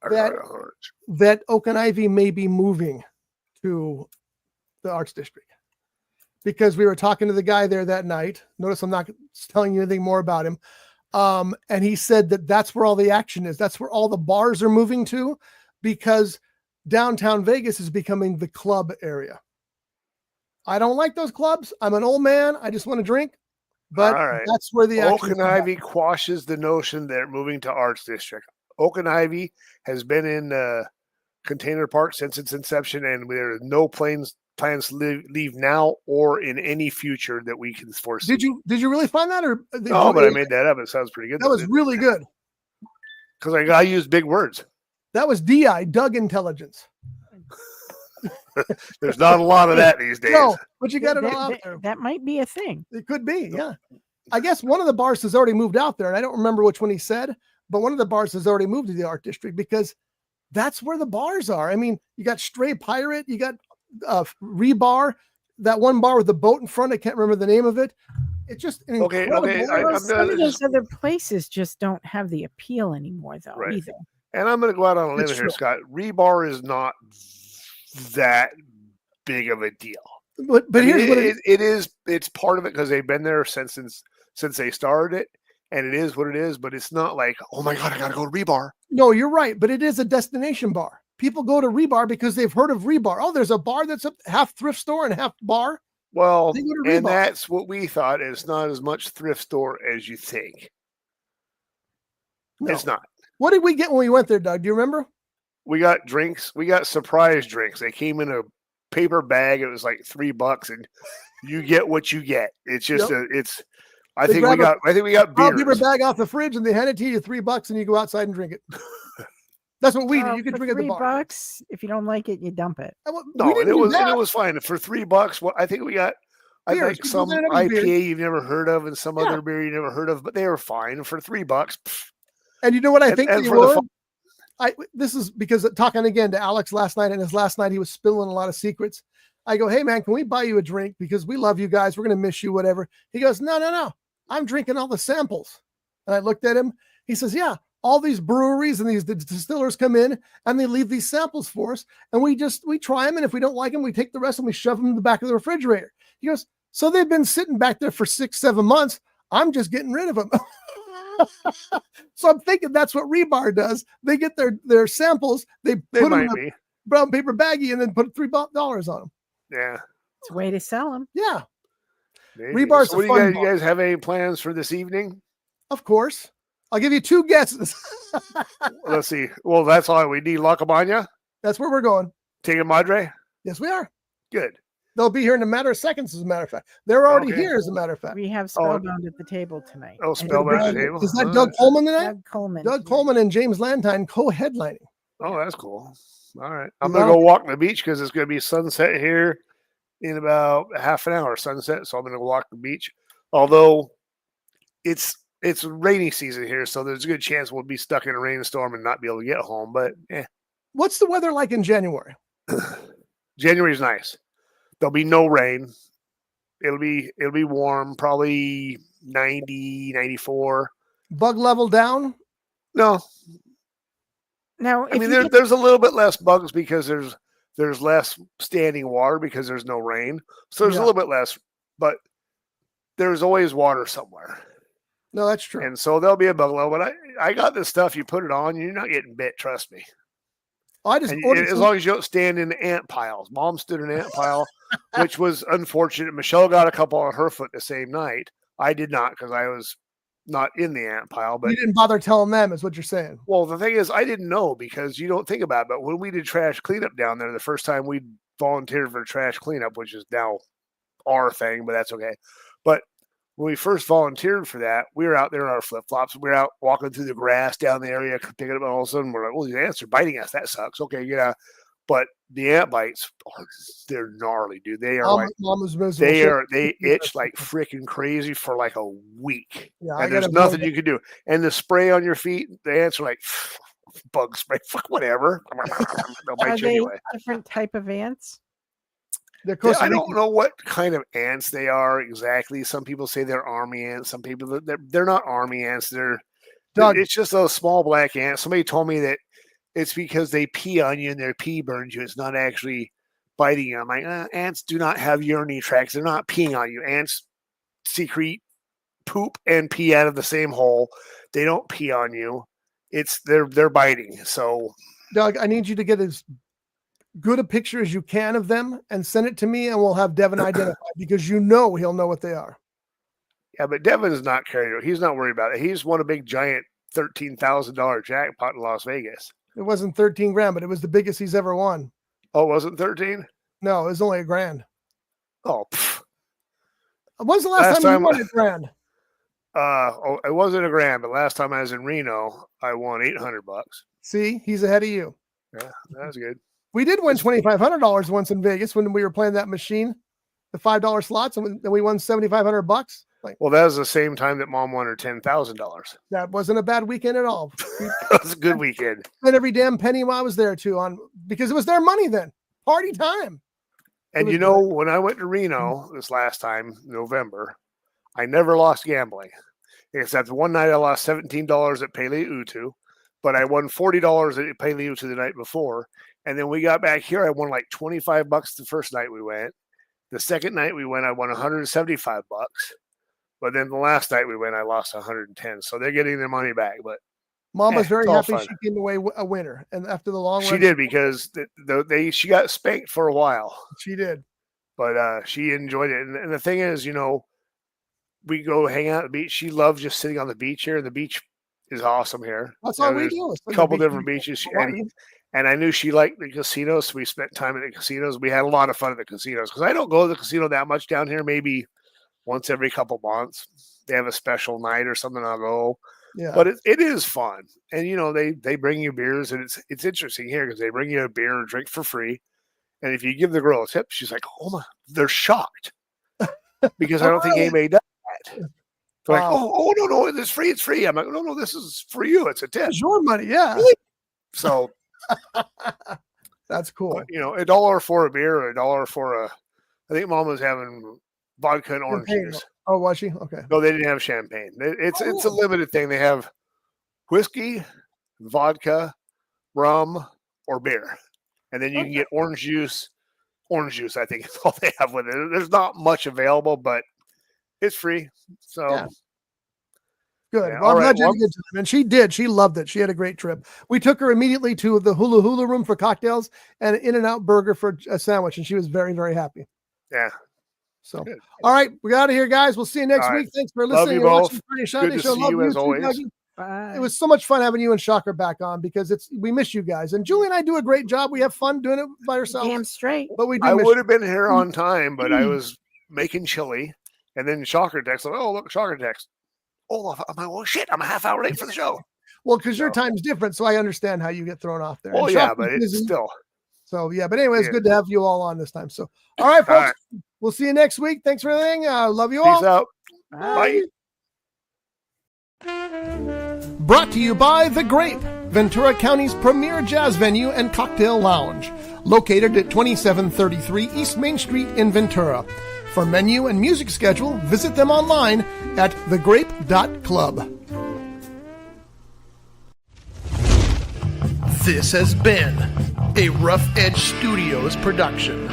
that Oak and Ivy may be moving to the Arts District because we were talking to the guy there that night. Notice I'm not telling you anything more about him. And he said that that's where all the action is. That's where all the bars are moving to because downtown Vegas is becoming the club area. I don't like those clubs. I'm an old man. I just want to drink, but All right. that's where the Oak action and Ivy quashes the notion they're moving to Arts District. Oak and Ivy has been in Container Park since its inception, and there are no plans to leave now or in any future that we can foresee. Did you really find that, or No, but I made that up. It sounds pretty good. that was really good. Because I used big words. That was DI, Doug Intelligence. There's not a lot of that these days. No, but you got it all out That, there. that might be a thing. It could be, yeah. I guess one of the bars has already moved out there, and I don't remember which one he said, but one of the bars has already moved to the Art District because that's where the bars are. I mean, you got Stray Pirate, you got Rebar, that one bar with the boat in front. I can't remember the name of it. It's just an Okay, incredible okay, bar. I'm Some gonna of those other places just don't have the appeal anymore, though, Right. either. And I'm going to go out on a limb It's here, true. Scott. Rebar is not that big of a deal. But I mean, here's what it is. it's part of it because they've been there since they started it, and it is what it is. But it's not like, oh my god, I got to go to Rebar. No, you're right, but it is a destination bar. People go to Rebar because they've heard of Rebar. Oh, there's a bar that's a half thrift store and half bar. Well, They go to and Rebar. that's what we thought. It's not as much thrift store as you think. No. It's not. What did we get when we went there, Doug? Do you remember? We got drinks. We got surprise drinks. They came in a paper bag. It was like $3, and you get what you get. It's just I They think we grab got I'll give her beers. bag off the fridge and they hand it to you $3 and you go outside and drink it. That's what we do. Well, You can for drink at the bar. $3, if you don't like it, you dump it. No, we didn't do and that. it was fine for $3. Well, I think we got Beers. think some People there have beers. IPA you've never heard of and some Yeah. other beer you never heard of, but they were fine for $3. Pff. And you know what I And- think and they for the were? fun- This is because talking again to Alex last night, and his last night he was spilling a lot of secrets. I go, hey man, can we buy you a drink because we love you guys? We're gonna miss you, whatever. He goes, no. I'm drinking all the samples. And I looked at him. He says, yeah, all these breweries and these distillers come in and they leave these samples for us, and we try them, and if we don't like them, we take the rest and we shove them in the back of the refrigerator. He goes, so they've been sitting back there for 6-7 months. I'm just getting rid of them. So I'm thinking that's what Rebar does. They get their samples, they They put them in might a be. brown paper baggie and then put $3 on them. Yeah. It's a way to sell them. Yeah, Maybe. Rebar's So a what do fun you bar. guys have any plans for this evening? of course. I'll give you 2 guesses. Let's see. Well, that's all we need. Lacamania, That's where we're going. Tigre Madre. Yes, we are. Good. They'll be here in a matter of seconds, as a matter of fact. They're already Okay. here, as a matter of fact. We have Spellbound at the table tonight. Oh, And Spellbound at the Doug- table. Is that All Doug right. Coleman tonight? Doug Coleman. Doug Coleman and James Lantine co-headlining. Oh, that's cool. All right. I'm Well- going to go walk the beach because it's going to be sunset here in about half an hour, sunset. So I'm going to walk the beach. Although it's rainy season here, so there's a good chance we'll be stuck in a rainstorm and not be able to get home. But What's the weather like in January? January's nice. There'll be no rain. It'll be warm, probably 90, 94. Bug level down? No, Now, I mean there's a little bit less bugs because there's less standing water because there's no rain. So there's Yeah. a little bit less, but there's always water somewhere. No, that's true. And so there'll be a bug level. But I got this stuff. You put it on, you're not getting bit. Trust me. I just And ordered as some- long as you don't stand in ant piles. Mom stood in an ant pile, which was unfortunate. Michelle got a couple on her foot the same night. I did not because I was not in the ant pile. But you didn't bother telling them, is what you're saying. well, the thing is, I didn't know because you don't think about it. But when we did trash cleanup down there, the first time we volunteered for trash cleanup, which is now our thing, but that's okay. But when we first volunteered for that, we were out there in our flip flops. We were out walking through the grass down the area, picking up, and all of a sudden we're like, "Oh, these ants are biting us. That sucks." Okay, yeah. But the ant bites, they're gnarly, dude. They are like Mama's miserable. they itch like freaking crazy for like a week. Yeah, I And there's gotta nothing blow- you can do. And the spray on your feet, the ants are like bug spray. Fuck whatever. They'll Are bite you they anyway. different type of ants? They're Costa I don't Rican. know what kind of ants they are exactly. Some people say they're army ants. Some people they're not army ants. Doug. It's just those small black ants. Somebody told me that it's because they pee on you and their pee burns you. It's not actually biting you. I'm like, ants do not have urinary tracts. They're not peeing on you. Ants secrete poop and pee out of the same hole. They don't pee on you. They're biting. So Doug, I need you to get as good a picture as you can of them and send it to me, and we'll have Devin identify because he'll know what they are. yeah, but Devin is not carried. He's not worried about it. He's won a big giant $13,000 jackpot in Las Vegas. It wasn't 13 grand, but it was the biggest he's ever won. Oh, was it 13? No, it was only $1,000. Oh, When's the last time you won $1,000? It wasn't $1,000, but last time I was in Reno, I won $800. See, he's ahead of you. Yeah, that's good. We did win $2,500 once in Vegas when we were playing that machine, the $5 slots, and then we won $7,500. Like, Well, that was the same time that Mom won her $10,000. that wasn't a bad weekend at all. That was a good weekend. And every damn penny while I was there too, because it was their money then. Party time. And was you know, when I went to Reno this last time, November, I never lost gambling. Except one night I lost $17 at Pele Utu, but I won $40 at Pele Utu the night before. And then we got back here, I won like $25 the first night we went. The second night we went, I won $175. But then the last night we went, I lost 110. So they're getting their money back. But Mom was Yeah, very it's all happy fun. she came away a winner. And after the long she run, did because she got spanked for a while. she did. But she enjoyed it. And the thing is, you know, we go hang out at the beach. She loves just sitting on the beach here. And the beach is awesome here. That's You know, all we there's do. A couple different beaches. And I knew she liked the casinos. So we spent time at the casinos. We had a lot of fun at the casinos because I don't go to the casino that much down here, maybe once every couple months. They have a special night or something, I'll go. Yeah. But it is fun. And, you know, they bring you beers. And it's interesting here because they bring you a beer or a drink for free. And if you give the girl a tip, she's like, oh, my, they're shocked because I don't think anybody does that. They're like, Wow. oh, no, it's free. It's free. I'm like, no, this is for you. It's a tip. It's your money. Yeah. So, That's cool. you know, $1 for a beer or $1 for I think Mom was having vodka and orange Champagne. juice. Oh, was she? Okay. No, they didn't have champagne. It's a limited thing. They have whiskey, vodka, rum, or beer. And then you can get orange juice. Orange juice, I think, is all they have with it. There's not much available, but it's free. So Yeah. Good. Yeah, Well, I'm all glad right, you had well- a good time. And she did. She loved it. She had a great trip. We took her immediately to the Hula Hula room for cocktails and an In-N-Out burger for a sandwich. And she was very, very happy. yeah. So, Good. all right. We're out of here, guys. We'll see you next All right. week. Thanks for Love listening. you and both. watching Friday Shot Good Day to Show. see Love you as too, always. Dougie. Bye. It was so much fun having you and Shocker back on because we miss you guys. And Julie and I do a great job. We have fun doing it by ourselves. Damn straight. But we do I miss would you. have been here on time, but I was making chili. And then Shocker text. Like, oh, look, Shocker text. Oh, I'm like, well, shit, I'm a half hour late for the show. Well, because your So- time's different, so I understand how you get thrown off there. Oh, And yeah, Shocker's but it's busy. still. So, yeah. But anyway, it's Yeah. good to have you all on this time. So, all right, folks. All right. We'll see you next week. Thanks for everything. Love you all. Peace out. Bye. Bye. Brought to you by The Grape, Ventura County's premier jazz venue and cocktail lounge, located at 2733 East Main Street in Ventura. For menu and music schedule, visit them online at thegrape.club. This has been a Rough Edge Studios production.